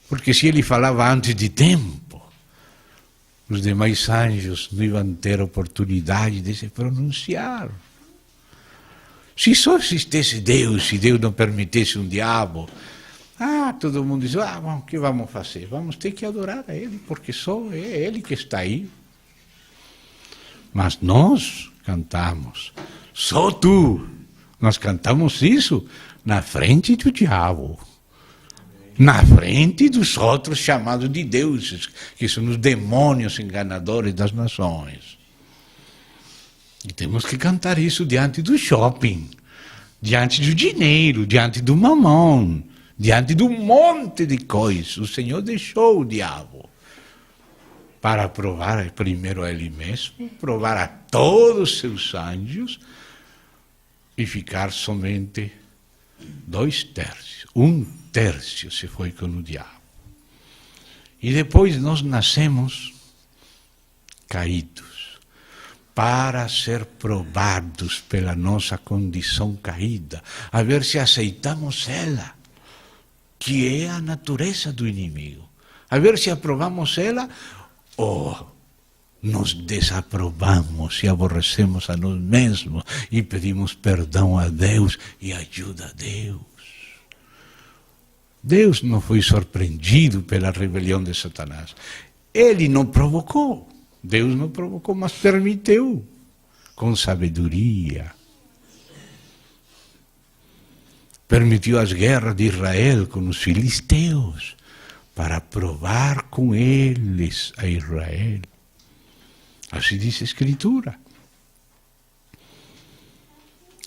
Porque se ele falava antes de tempo, os demais anjos não iam ter oportunidade de se pronunciar. Se só existisse Deus, se Deus não permitisse um diabo, todo mundo diz, bom, o que vamos fazer? Vamos ter que adorar a Ele, porque só é Ele que está aí. Mas nós cantamos, só tu. Nós cantamos isso na frente do diabo, na frente dos outros chamados de deuses, que são os demônios enganadores das nações. E temos que cantar isso diante do shopping, diante do dinheiro, diante do mamão, diante de um monte de coisas. O Senhor deixou o diabo para provar primeiro a Ele mesmo, provar a todos os seus anjos e ficar somente 2/3. 1/3 se foi com o diabo. E depois nós nascemos caídos, para ser provados pela nossa condição caída, a ver se aceitamos ela, que é a natureza do inimigo, a ver se aprovamos ela ou nos desaprovamos e aborrecemos a nós mesmos e pedimos perdão a Deus e ajuda a Deus. Deus não foi surpreendido pela rebelião de Satanás. Ele não provocou. Deus não provocou, mas permitiu, com sabedoria. Permitiu as guerras de Israel com os filisteus, para provar com eles a Israel. Assim diz a Escritura.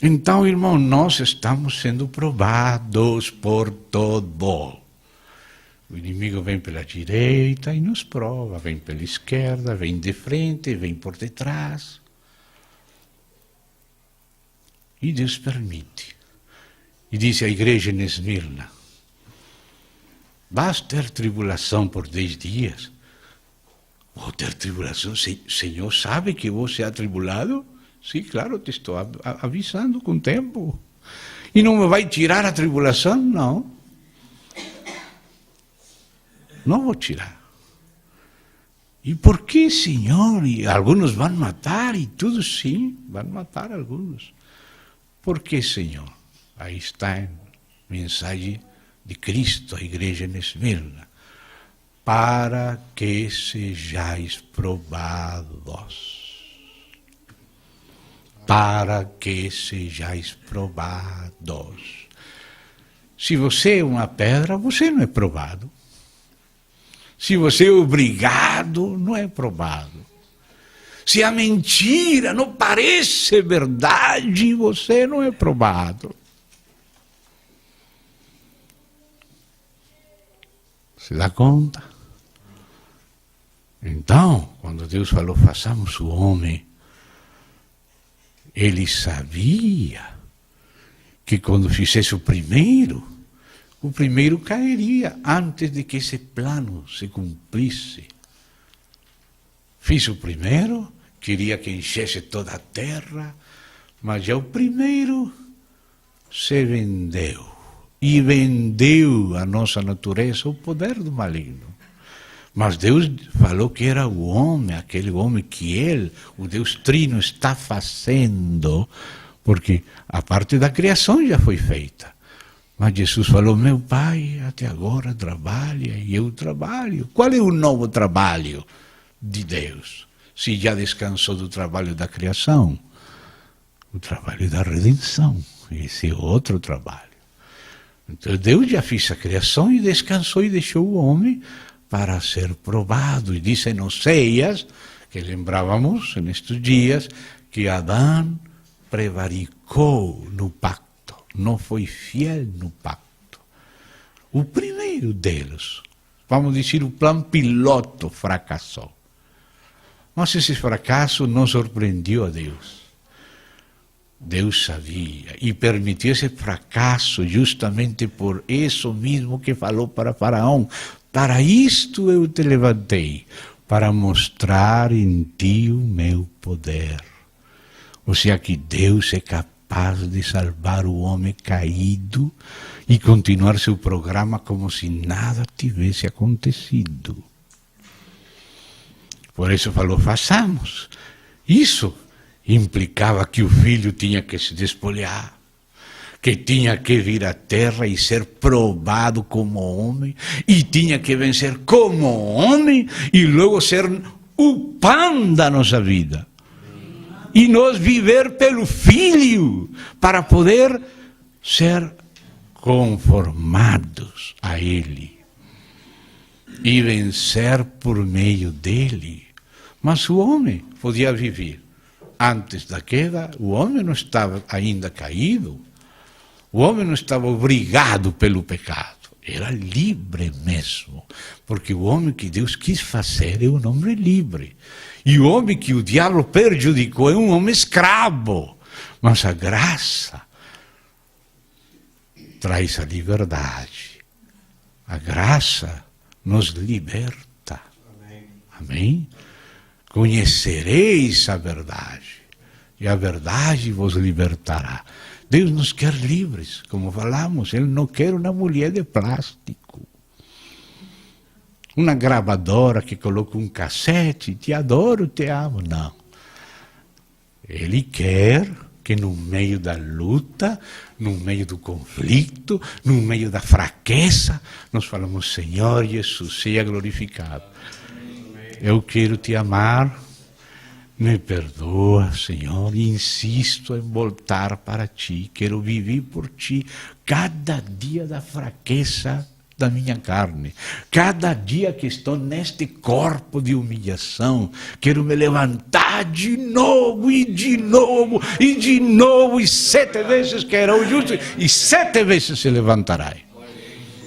Então, irmão, nós estamos sendo provados por todo. O inimigo vem pela direita e nos prova, vem pela esquerda, vem de frente, vem por detrás. E Deus permite. E diz a igreja em Esmirna, vas ter tribulação por 10 dias. Vou ter tribulação? Senhor sabe que você é atribulado? Sim, claro, te estou avisando com tempo. E não me vai tirar a tribulação? Não. Não vou tirar. E por que, Senhor? E alguns vão matar e tudo, sim, vão matar alguns. Por que, Senhor? Aí está a mensagem de Cristo à igreja em Esmirna. Para que sejais provados. Para que sejais provados. Se você é uma pedra, você não é provado. Se você é obrigado, não é provado. Se a mentira não parece verdade, você não é provado. Se dá conta? Então, quando Deus falou, façamos o homem, Ele sabia que quando fizesse o primeiro cairia antes de que esse plano se cumprisse. Fiz o primeiro, queria que enchesse toda a terra, mas já o primeiro se vendeu. E vendeu a nossa natureza ao poder do maligno. Mas Deus falou que era o homem, aquele homem que Ele, o Deus Trino, está fazendo, porque a parte da criação já foi feita. Mas Jesus falou, meu Pai até agora trabalha e eu trabalho. Qual é o novo trabalho de Deus? Se já descansou do trabalho da criação, o trabalho da redenção, esse é outro trabalho. Então Deus já fez a criação e descansou e deixou o homem para ser provado. E disse em Oséias, que lembrávamos nestes dias, que Adão prevaricou no pacto. Não foi fiel no pacto. O primeiro deles, vamos dizer, o plano piloto fracassou. Mas esse fracasso não surpreendeu a Deus. Deus sabia e permitiu esse fracasso justamente por isso mesmo que falou para Faraó. Para isto eu te levantei, para mostrar em ti o meu poder. Ou seja, que Deus é capaz de salvar o homem caído e continuar seu programa como se nada tivesse acontecido. Por isso falou, façamos. Isso implicava que o filho tinha que se despolear, que tinha que vir à terra e ser provado como homem, e tinha que vencer como homem, e logo ser o pão da nossa vida. E nós viver pelo Filho, para poder ser conformados a Ele. E vencer por meio dele. Mas o homem podia viver. Antes da queda, o homem não estava ainda caído. O homem não estava obrigado pelo pecado. Era livre mesmo. Porque o homem que Deus quis fazer é um homem livre. E o homem que o diabo prejudicou é um homem escravo. Mas a graça traz a liberdade. A graça nos liberta. Amém? Conhecereis a verdade, e a verdade vos libertará. Deus nos quer livres, como falamos, Ele não quer uma mulher de plástico. Uma gravadora que coloca um cassete, te adoro, te amo. Não. Ele quer que no meio da luta, no meio do conflito, no meio da fraqueza, nós falamos, Senhor Jesus, seja glorificado. Eu quero te amar, me perdoa, Senhor, e insisto em voltar para ti. Quero viver por ti cada dia da fraqueza da minha carne. Cada dia que estou neste corpo de humilhação, quero me levantar de novo, e de novo, e de novo, e 7 vezes que era o justo, e 7 vezes se levantará.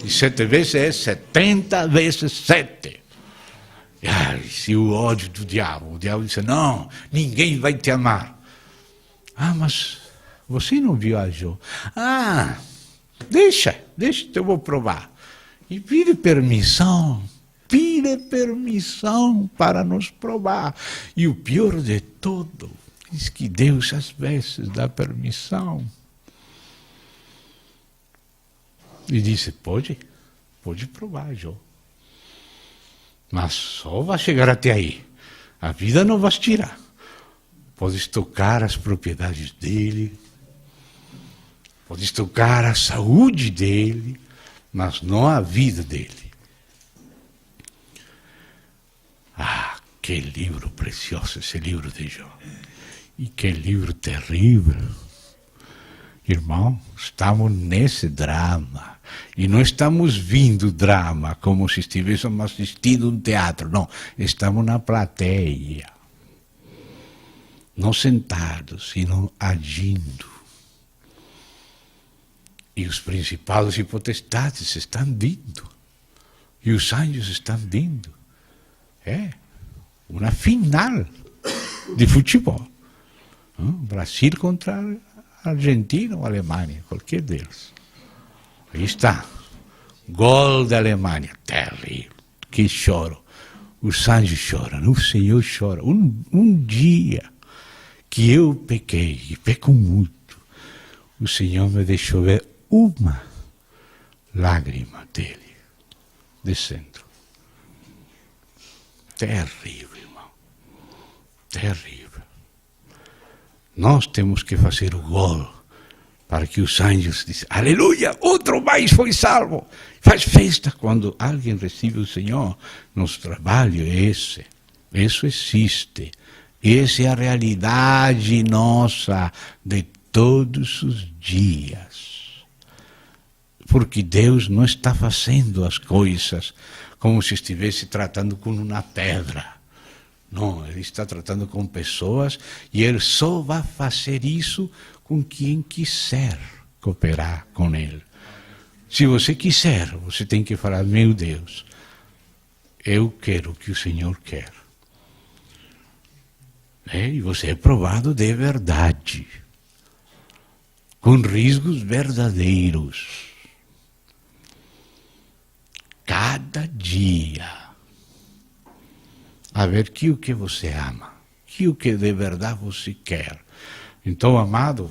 E 7 vezes é 70 vezes 7. Ai, se o ódio do diabo, o diabo disse, não, ninguém vai te amar. Ah, mas você não viajou. Ah, deixa, eu vou provar. E pede permissão para nos provar. E o pior de tudo, é que Deus às vezes dá permissão. E disse, pode provar, Jó. Mas só vai chegar até aí. A vida não vai tirar. Podes tocar as propriedades dele, podes tocar a saúde dele, mas não a vida dele. Ah, que livro precioso esse livro de Jó. E que livro terrível. Irmão, estamos nesse drama. E não estamos vindo drama como se estivéssemos assistindo um teatro. Não, estamos na plateia. Não sentados, sino agindo. E os principados e potestades estão vindo. E os anjos estão vindo. É uma final de futebol. Brasil contra Argentina ou Alemanha, qualquer deles. Aí está. Gol da Alemanha. Terrível. Que choro. Os anjos choram. O Senhor chora. Um dia que eu pequei, e peco muito, o Senhor me deixou ver uma lágrima dele descendo. Terrível, irmão. Terrível. Nós temos que fazer o gol para que os anjos dizem, aleluia, outro mais foi salvo. Faz festa quando alguém recebe o Senhor. Nosso trabalho é esse. Isso existe. Essa é a realidade nossa de todos os dias. Porque Deus não está fazendo as coisas como se estivesse tratando com uma pedra. Não, Ele está tratando com pessoas e Ele só vai fazer isso com quem quiser cooperar com Ele. Se você quiser, você tem que falar, meu Deus, eu quero o que o Senhor quer. E você é provado de verdade, com riscos verdadeiros. Cada dia, a ver que o que você ama, que o que de verdade você quer. Então, amado,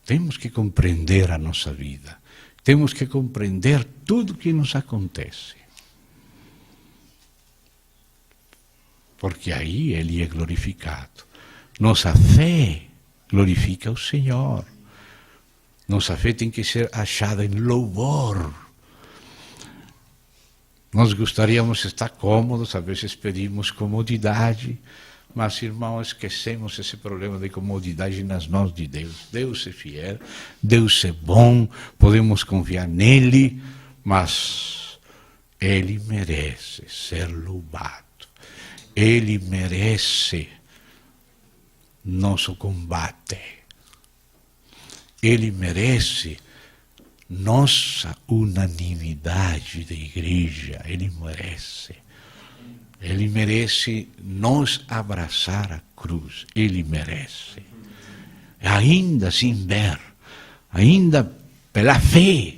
temos que compreender a nossa vida, temos que compreender tudo o que nos acontece. Porque aí Ele é glorificado. Nossa fé glorifica o Senhor. Nossa fé tem que ser achada em louvor. Nós gostaríamos de estar cômodos, às vezes pedimos comodidade, mas, irmão, esquecemos esse problema de comodidade nas mãos de Deus. Deus é fiel, Deus é bom, podemos confiar nele, mas Ele merece ser louvado. Ele merece nosso combate. Ele merece nossa unanimidade de igreja. Ele merece. Ele merece nos abraçar a cruz. Ele merece. Ainda sem ver, ainda pela fé.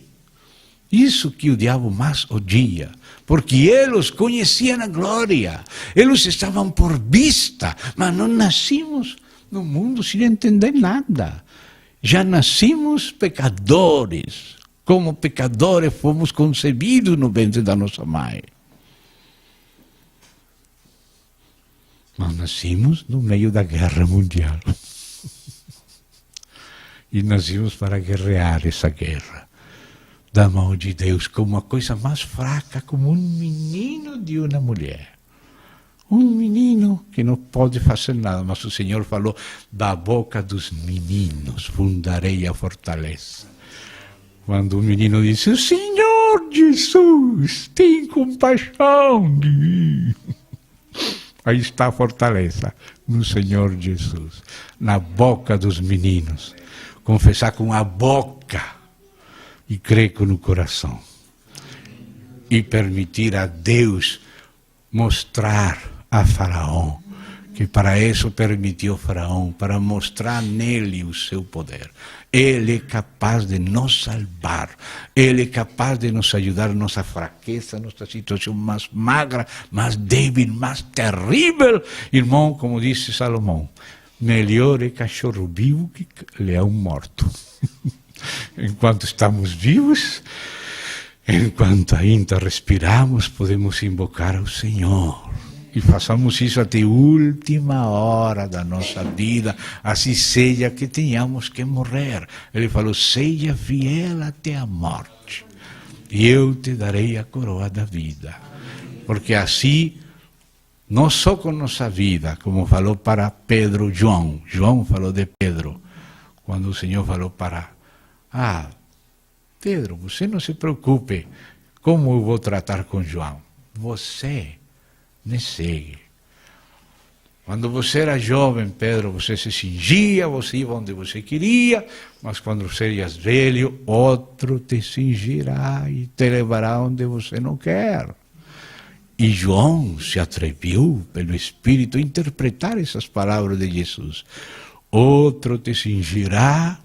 Isso que o diabo mais odia. Porque eles conheciam a glória. Eles estavam por vista, mas não nascimos no mundo sem entender nada. Já nascimos pecadores. Como pecadores fomos concebidos no ventre da nossa mãe. Mas nascimos no meio da guerra mundial. E nascimos para guerrear essa guerra. Da mão de Deus, como a coisa mais fraca, como um menino de uma mulher. Um menino que não pode fazer nada, mas o Senhor falou, da boca dos meninos fundarei a fortaleza. Quando o menino disse, o Senhor Jesus tem compaixão de mim. Aí está a fortaleza, no Senhor Jesus, na boca dos meninos. Confessar com a boca e crer com o coração. E permitir a Deus mostrar a Faraó, que para isso permitiu Faraó, para mostrar nele o seu poder. Ele é capaz de nos salvar, Ele é capaz de nos ajudar na nossa fraqueza, nossa situação mais magra, mais débil, mais terrível. Irmão, como disse Salomão, melhor é cachorro vivo que leão morto. Enquanto estamos vivos, enquanto ainda respiramos, podemos invocar ao Senhor. E façamos isso até a última hora da nossa vida, assim seja que tenhamos que morrer. Ele falou, seja fiel até a morte, e eu te darei a coroa da vida. Porque assim, não só com nossa vida, como falou para Pedro João falou de Pedro, quando o Senhor falou para, Pedro, você não se preocupe, como eu vou tratar com João? Você me segue. Quando você era jovem, Pedro, você se cingia, você ia onde você queria, mas quando serias velho, outro te cingirá e te levará onde você não quer. E João se atreveu, pelo Espírito, a interpretar essas palavras de Jesus. Outro te cingirá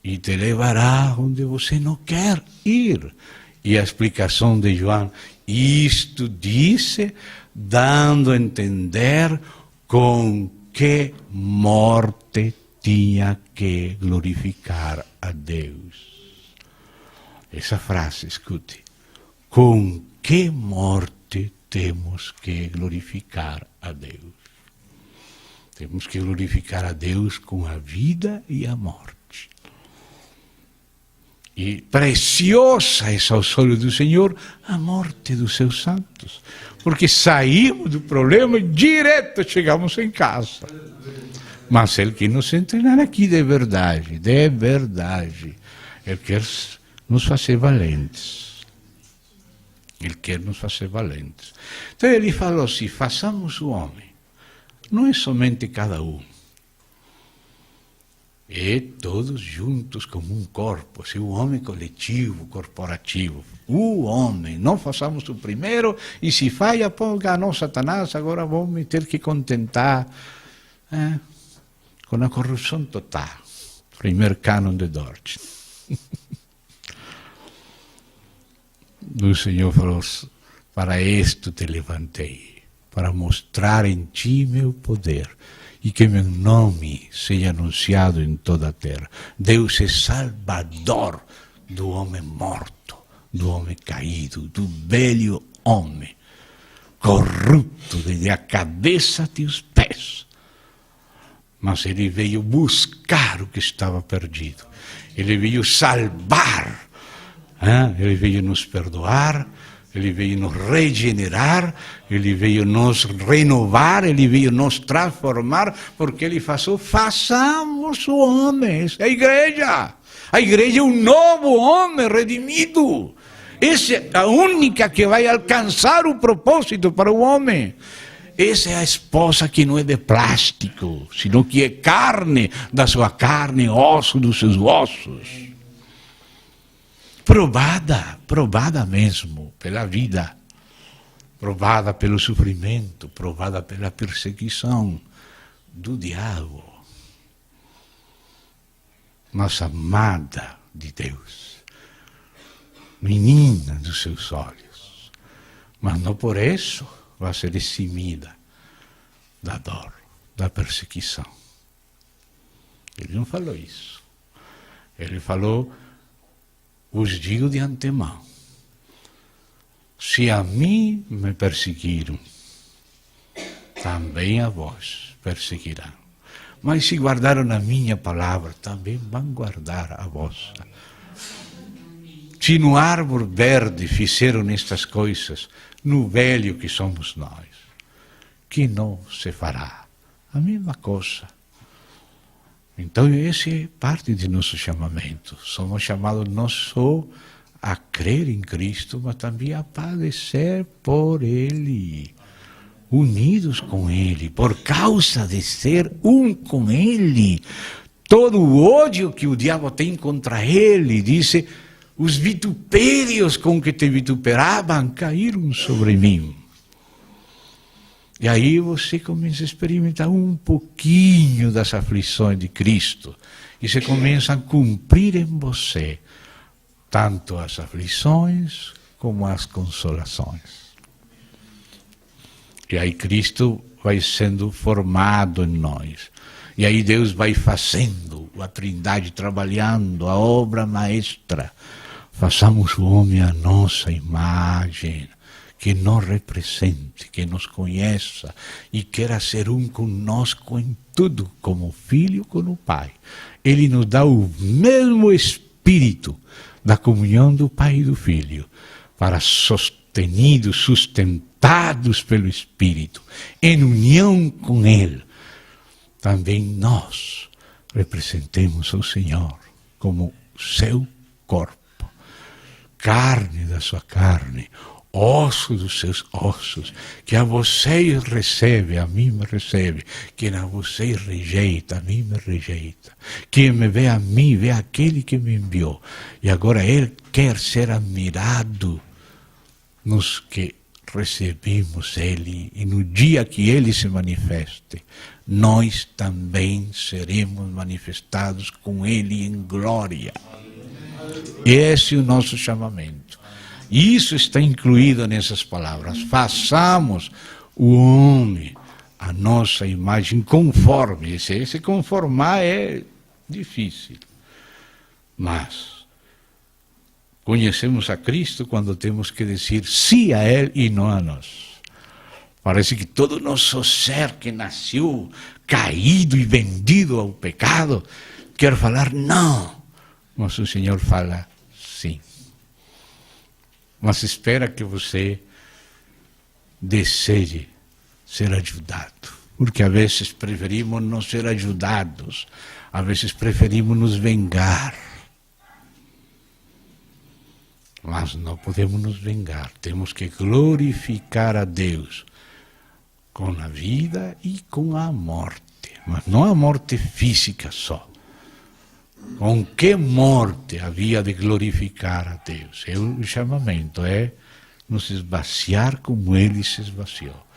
e te levará onde você não quer ir. E a explicação de João, isto disse, dando a entender com que morte tinha que glorificar a Deus. Essa frase, escute, com que morte temos que glorificar a Deus? Temos que glorificar a Deus com a vida e a morte. E preciosa é aos olhos do Senhor a morte dos seus santos. Porque saímos do problema e direto chegamos em casa. Mas Ele quer nos treinar aqui de verdade, Ele quer nos fazer valentes. Ele quer nos fazer valentes. Então Ele falou assim, façamos o homem. Não é somente cada um. É todos juntos como um corpo, assim, o homem coletivo, corporativo. O homem, não façamos o primeiro, e se falha, pô, ganhou Satanás, agora vamos me ter que contentar com a corrupção total. Primeiro cânon de Dort. O Senhor falou, para isto te levantei, para mostrar em ti meu poder, e que meu nome seja anunciado em toda a terra. Deus é salvador do homem morto, do homem caído, do velho homem, corrupto desde a cabeça até os pés. Mas Ele veio buscar o que estava perdido. Ele veio salvar, Ele veio nos perdoar, Ele veio nos regenerar, Ele veio nos renovar, Ele veio nos transformar, porque Ele falou, façamos o homem, essa é a igreja. A igreja é um novo homem redimido. Essa é a única que vai alcançar o propósito para o homem. Essa é a esposa que não é de plástico, sino que é carne da sua carne, osso dos seus ossos. Provada mesmo pela vida, provada pelo sofrimento, provada pela perseguição do diabo, mas amada de Deus, menina dos seus olhos, mas não por isso vai ser eximida da dor, da perseguição. Ele não falou isso. Ele falou, os digo de antemão, se a mim me perseguiram, também a vós perseguirão. Mas se guardaram a minha palavra, também vão guardar a vossa. Se no árvore verde fizeram estas coisas, no velho que somos nós, que não se fará? A mesma coisa. Então, essa é parte de nosso chamamento. Somos chamados não só a crer em Cristo, mas também a padecer por Ele, unidos com Ele, por causa de ser um com Ele. Todo o ódio que o diabo tem contra Ele, disse, os vitupérios com que te vituperavam caíram sobre mim. E aí você começa a experimentar um pouquinho das aflições de Cristo. E você começa a cumprir em você tanto as aflições como as consolações. E aí Cristo vai sendo formado em nós. E aí Deus vai fazendo, a Trindade trabalhando, a obra maestra, façamos o homem à nossa imagem, que nos represente, que nos conheça e queira ser um conosco em tudo, como filho com o Pai. Ele nos dá o mesmo Espírito da comunhão do Pai e do Filho, para sustentados pelo Espírito, em união com Ele, também nós representemos ao Senhor como seu corpo, carne da sua carne, osso dos seus ossos, que a vocês recebe, a mim me recebe, quem a vocês rejeita, a mim me rejeita. Quem me vê a mim, vê aquele que me enviou. E agora Ele quer ser admirado nos que recebemos Ele, e no dia que Ele se manifeste, nós também seremos manifestados com Ele em glória. Esse é o nosso chamamento. Isso está incluído nessas palavras. Façamos o homem a nossa imagem conforme. Se conformar é difícil. Mas conhecemos a Cristo quando temos que dizer sim a Ele e não a nós. Parece que todo nosso ser que nasceu caído e vendido ao pecado quer falar não. Mas o Senhor fala sim. Mas espera que você deseje ser ajudado. Porque às vezes preferimos não ser ajudados. Às vezes preferimos nos vingar. Mas não podemos nos vingar. Temos que glorificar a Deus com a vida e com a morte. Mas não a morte física só. Com que morte havia de glorificar a Deus? O chamamento é nos esvaziar como Ele se esvaziou,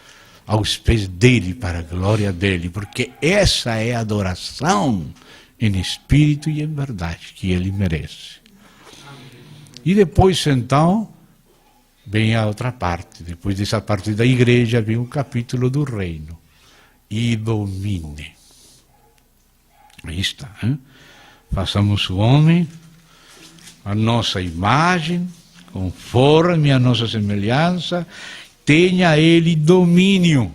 aos pés dEle, para a glória dEle, porque essa é a adoração em espírito e em verdade que Ele merece. E depois, então, vem a outra parte. Depois dessa parte da igreja, vem o capítulo do reino. E domine. Aí está, hein? Façamos o homem a nossa imagem, conforme a nossa semelhança, tenha ele domínio.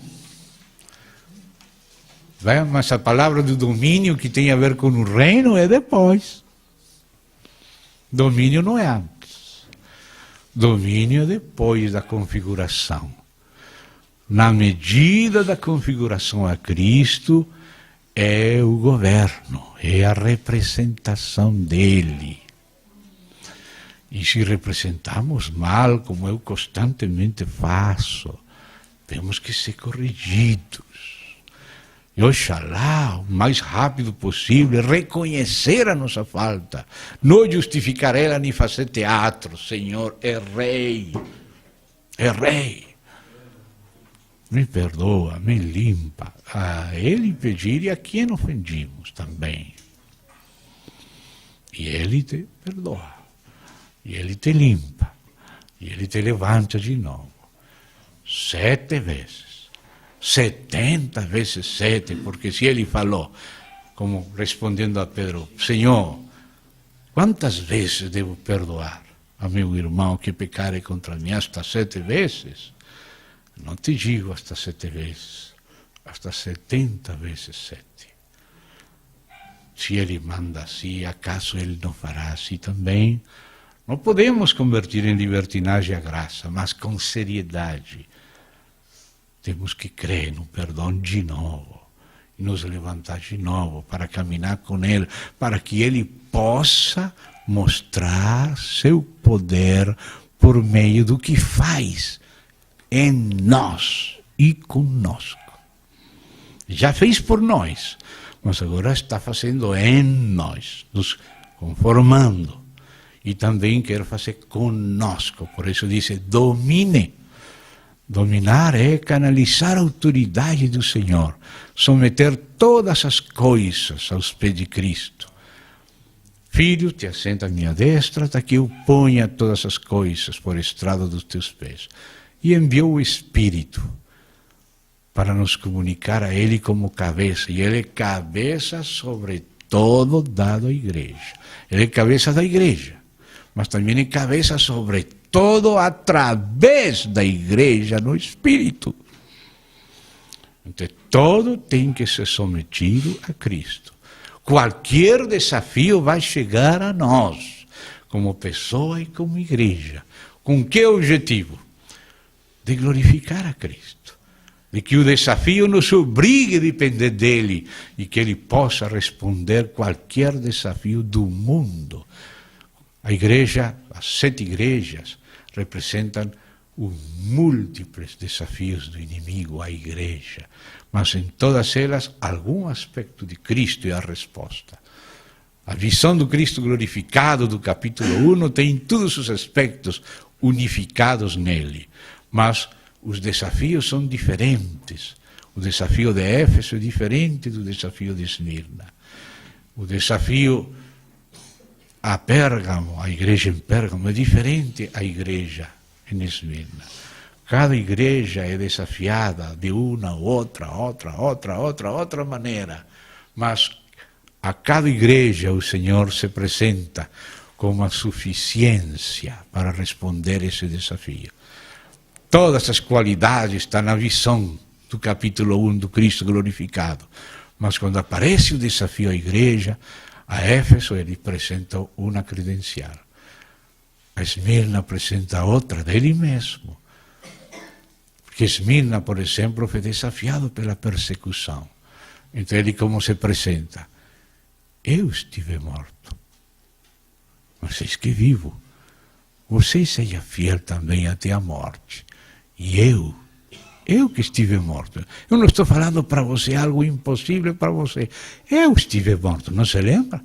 Mas a palavra do domínio que tem a ver com o reino é depois. Domínio não é antes. Domínio é depois da configuração. Na medida da configuração a Cristo, é o governo, é a representação dele. E se representamos mal, como eu constantemente faço, temos que ser corrigidos. E oxalá, o mais rápido possível, reconhecer a nossa falta, não justificar ela nem fazer teatro. Senhor, errei, me perdoa, me limpa. A Ele pedir e a quem ofendimos também. E Ele te perdoa. E Ele te limpa. E Ele te levanta de novo. 7 vezes. 70 vezes 7. Porque se Ele falou, como respondendo a Pedro, Senhor, quantas vezes devo perdoar a meu irmão que pecare contra mim? Hasta 7 vezes? Não te digo hasta 7 vezes, hasta 70 vezes 7. Se Ele manda assim, acaso Ele não fará assim também? Não podemos convertir em libertinagem a graça, mas com seriedade. Temos que crer no perdão de novo, e nos levantar de novo para caminhar com Ele, para que Ele possa mostrar seu poder por meio do que faz em nós e conosco. Já fez por nós, mas agora está fazendo em nós, nos conformando. E também quer fazer conosco. Por isso diz, domine. Dominar é canalizar a autoridade do Senhor, someter todas as coisas aos pés de Cristo. Filho, te assenta à minha destra, até que eu ponha todas as coisas por estrado dos teus pés. E enviou o Espírito para nos comunicar a Ele como cabeça. E Ele é cabeça sobre todo dado à igreja. Ele é cabeça da igreja. mas também é cabeça sobre todo através da igreja no Espírito. Então, todo tem que ser sometido a Cristo. Qualquer desafio vai chegar a nós, como pessoa e como igreja. Com que objetivo? De glorificar a Cristo. De que o desafio nos obrigue a depender dele e que ele possa responder qualquer desafio do mundo. A igreja, as 7 igrejas, representam os múltiplos desafios do inimigo à igreja, mas em todas elas, algum aspecto de Cristo é a resposta. A visão do Cristo glorificado do capítulo 1 tem todos os aspectos unificados nele, mas os desafios são diferentes. O desafio de Éfeso é diferente do desafio de Esmirna. O desafio a Pérgamo, a igreja em Pérgamo, é diferente à igreja em Esmirna. Cada igreja é desafiada de uma, outra maneira. Mas a cada igreja o Senhor se apresenta com a suficiência para responder esse desafio. Todas as qualidades estão na visão do capítulo 1 do Cristo glorificado. Mas quando aparece o desafio à igreja, a Éfeso ele apresenta uma credencial. A Esmirna apresenta outra dele mesmo. Porque Esmirna, por exemplo, foi desafiado pela persecução. Então ele como se apresenta? Eu estive morto, mas eis que vivo. Você seja fiel também até a morte. E eu que estive morto. Eu não estou falando para você algo impossível para você. Eu estive morto, não se lembra?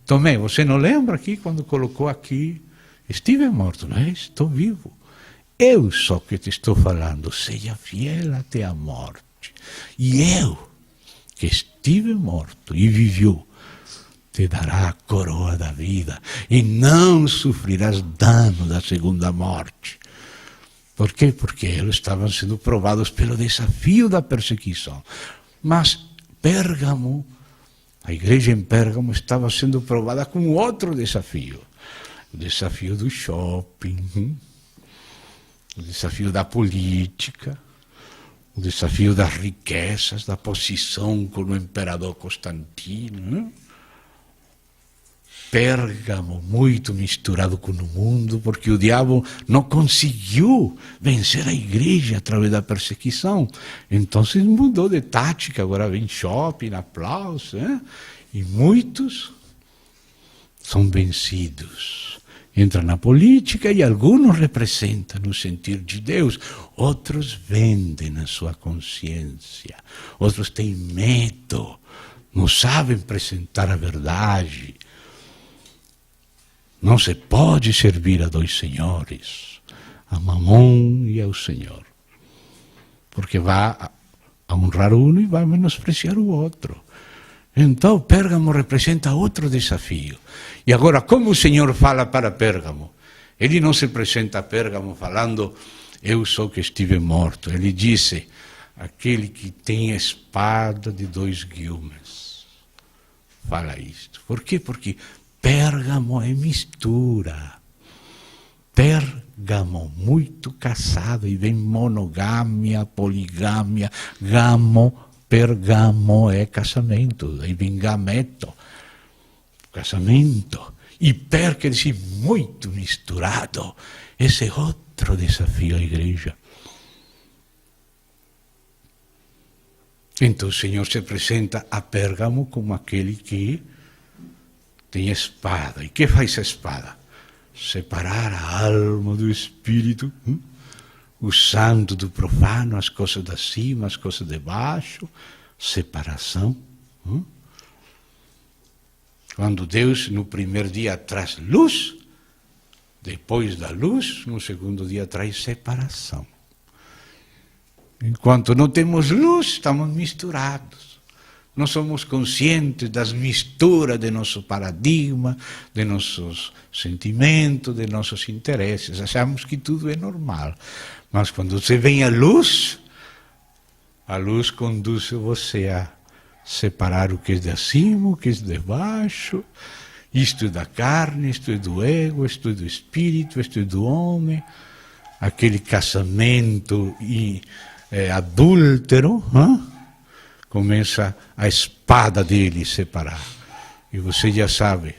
Tomé, você não lembra aqui quando colocou aqui? Estive morto, não é? Estou vivo. Eu só que te estou falando, seja fiel até a morte. E eu, que estive morto e viveu, te dará a coroa da vida e não sofrerás dano da segunda morte. Por quê? Porque eles estavam sendo provados pelo desafio da perseguição. Mas Pérgamo, a igreja em Pérgamo estava sendo provada com outro desafio. O desafio do shopping, o desafio da política, o desafio das riquezas, da posição com o imperador Constantino. Pérgamo muito misturado com o mundo, porque o diabo não conseguiu vencer a igreja através da perseguição. Então mudou de tática, agora vem shopping, aplausos, e muitos são vencidos. Entram na política e alguns representam o sentir de Deus, outros vendem a sua consciência, outros têm medo, não sabem apresentar a verdade. Não se pode servir a 2 senhores, a Mamon e ao Senhor, porque vai a honrar um e vai menospreciar o outro. Então, Pérgamo representa outro desafio. E agora, como o Senhor fala para Pérgamo? Ele não se apresenta a Pérgamo falando, eu sou que estive morto. Ele disse, aquele que tem a espada de 2 guilhos. Fala isto. Por quê? Porque Pérgamo é mistura. Pérgamo, muito casado, e vem monogâmia, poligâmia, Pergamo é casamento, aí vem gameto, casamento. E quer dizer muito misturado. Esse é outro desafio à igreja. Então o Senhor se apresenta a Pérgamo como aquele que tem espada. E que faz a espada? Separar a alma do espírito, o santo do profano, as coisas de cima, as coisas de baixo, separação. Quando Deus no primeiro dia traz luz, depois da luz, no segundo dia traz separação. Enquanto não temos luz, estamos misturados. Não somos conscientes das misturas de nosso paradigma, de nossos sentimentos, de nossos interesses. Achamos que tudo é normal. Mas quando você vem à luz, a luz conduz você a separar o que é de cima, o que é de baixo, Isto é da carne, isto é do ego, isto é do espírito, isto é do homem. Aquele casamento adúltero, começa a espada dele separar. E você já sabe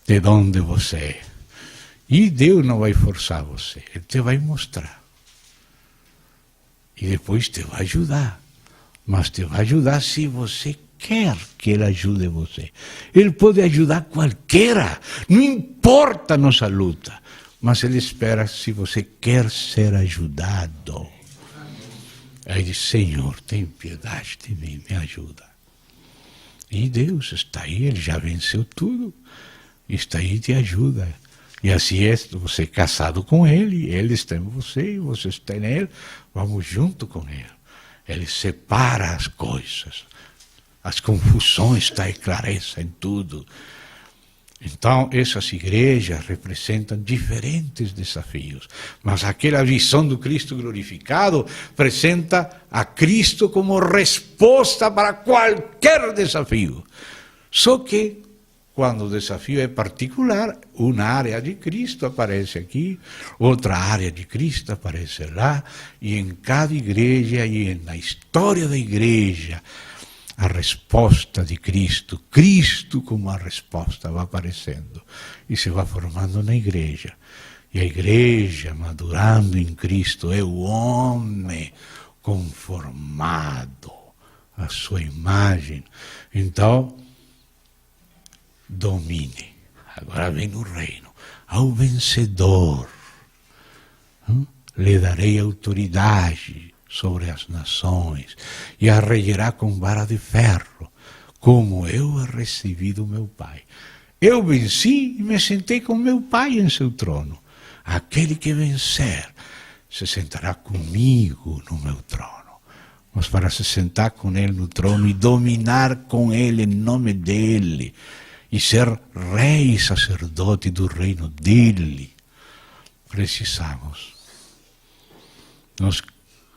de onde você é. E Deus não vai forçar você, Ele te vai mostrar. E depois te vai ajudar. Mas te vai ajudar se você quer que Ele ajude você. Ele pode ajudar qualquer, não importa a nossa luta. Mas Ele espera se você quer ser ajudado. Aí diz, Senhor, tem piedade de mim, me ajuda. E Deus está aí, Ele já venceu tudo. Está aí e te ajuda. E assim é, você é casado com Ele, Ele está em você e você está nele. Vamos junto com Ele. Ele separa as coisas. As confusões está esclarece em tudo. Então, essas igrejas representam diferentes desafios. Mas aquela visão do Cristo glorificado apresenta a Cristo como resposta para qualquer desafio. Só que, quando o desafio é particular, uma área de Cristo aparece aqui, outra área de Cristo aparece lá, e em cada igreja e na história da igreja, a resposta de Cristo, Cristo como a resposta vai aparecendo e se vai formando na igreja. E a igreja, madurando em Cristo, é o homem conformado à sua imagem. Então, domine. Agora vem o reino. Ao vencedor, lhe darei autoridade sobre as nações, e a regerá com vara de ferro, como eu recebi do meu Pai. Eu venci e me sentei com meu Pai em seu trono. Aquele que vencer se sentará comigo no meu trono. Mas para se sentar com Ele no trono e dominar com Ele em nome dEle, e ser rei e sacerdote do reino dEle, precisamos nos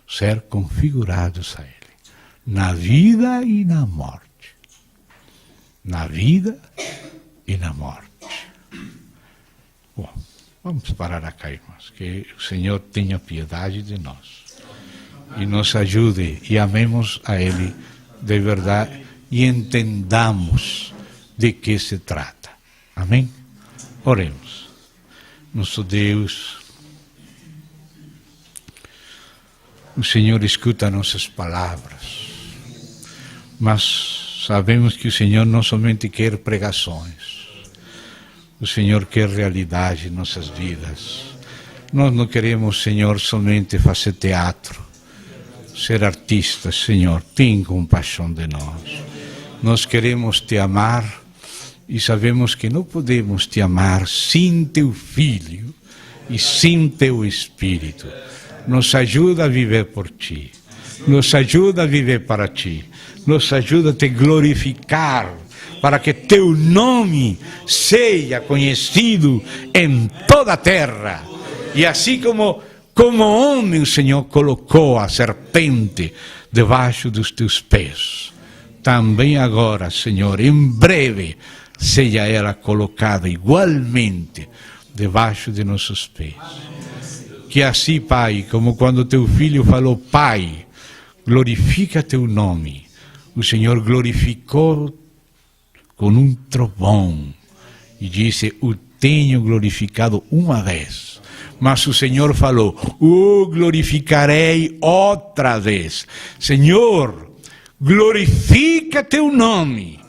ser configurados a Ele, na vida e na morte. Na vida e na morte. Bom, vamos parar aqui, irmãos, que o Senhor tenha piedade de nós e nos ajude e amemos a Ele de verdade e entendamos de que se trata. Amém? Oremos. Nosso Deus, o Senhor escuta nossas palavras, mas sabemos que o Senhor não somente quer pregações, o Senhor quer realidade em nossas vidas. Nós não queremos, Senhor, somente fazer teatro, ser artistas, Senhor, tem compaixão de nós. Nós queremos te amar e sabemos que não podemos te amar sem teu Filho e sem teu Espírito. Nos ajuda a viver por Ti, nos ajuda a viver para Ti, nos ajuda a Te glorificar, para que Teu nome seja conhecido em toda a terra. E assim como homem o Senhor colocou a serpente debaixo dos Teus pés, também agora, Senhor, em breve, seja ela colocada igualmente debaixo de nossos pés. Que assim, Pai, como quando Teu Filho falou, Pai, glorifica Teu nome, o Senhor glorificou com um trovão e disse, o tenho glorificado uma vez. Mas o Senhor falou, o glorificarei outra vez. Senhor, glorifica Teu nome.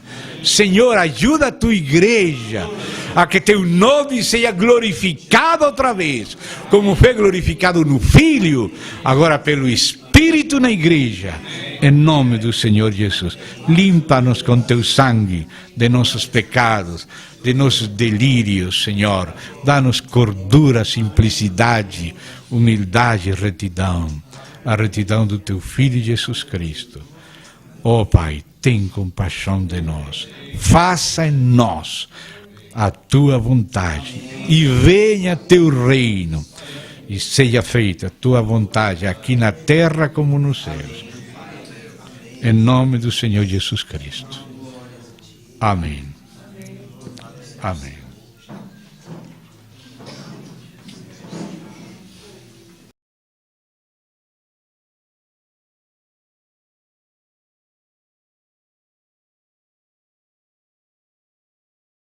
Senhor, ajuda a Tua igreja a que Teu nome seja glorificado outra vez, como foi glorificado no Filho, agora pelo Espírito na igreja, em nome do Senhor Jesus. Limpa-nos com Teu sangue de nossos pecados, de nossos delírios, Senhor. Dá-nos cordura, simplicidade, humildade e retidão, a retidão do Teu Filho Jesus Cristo. Ó Pai, tem compaixão de nós, faça em nós a Tua vontade e venha Teu reino e seja feita a Tua vontade aqui na terra como nos céus. Em nome do Senhor Jesus Cristo. Amém. Amém.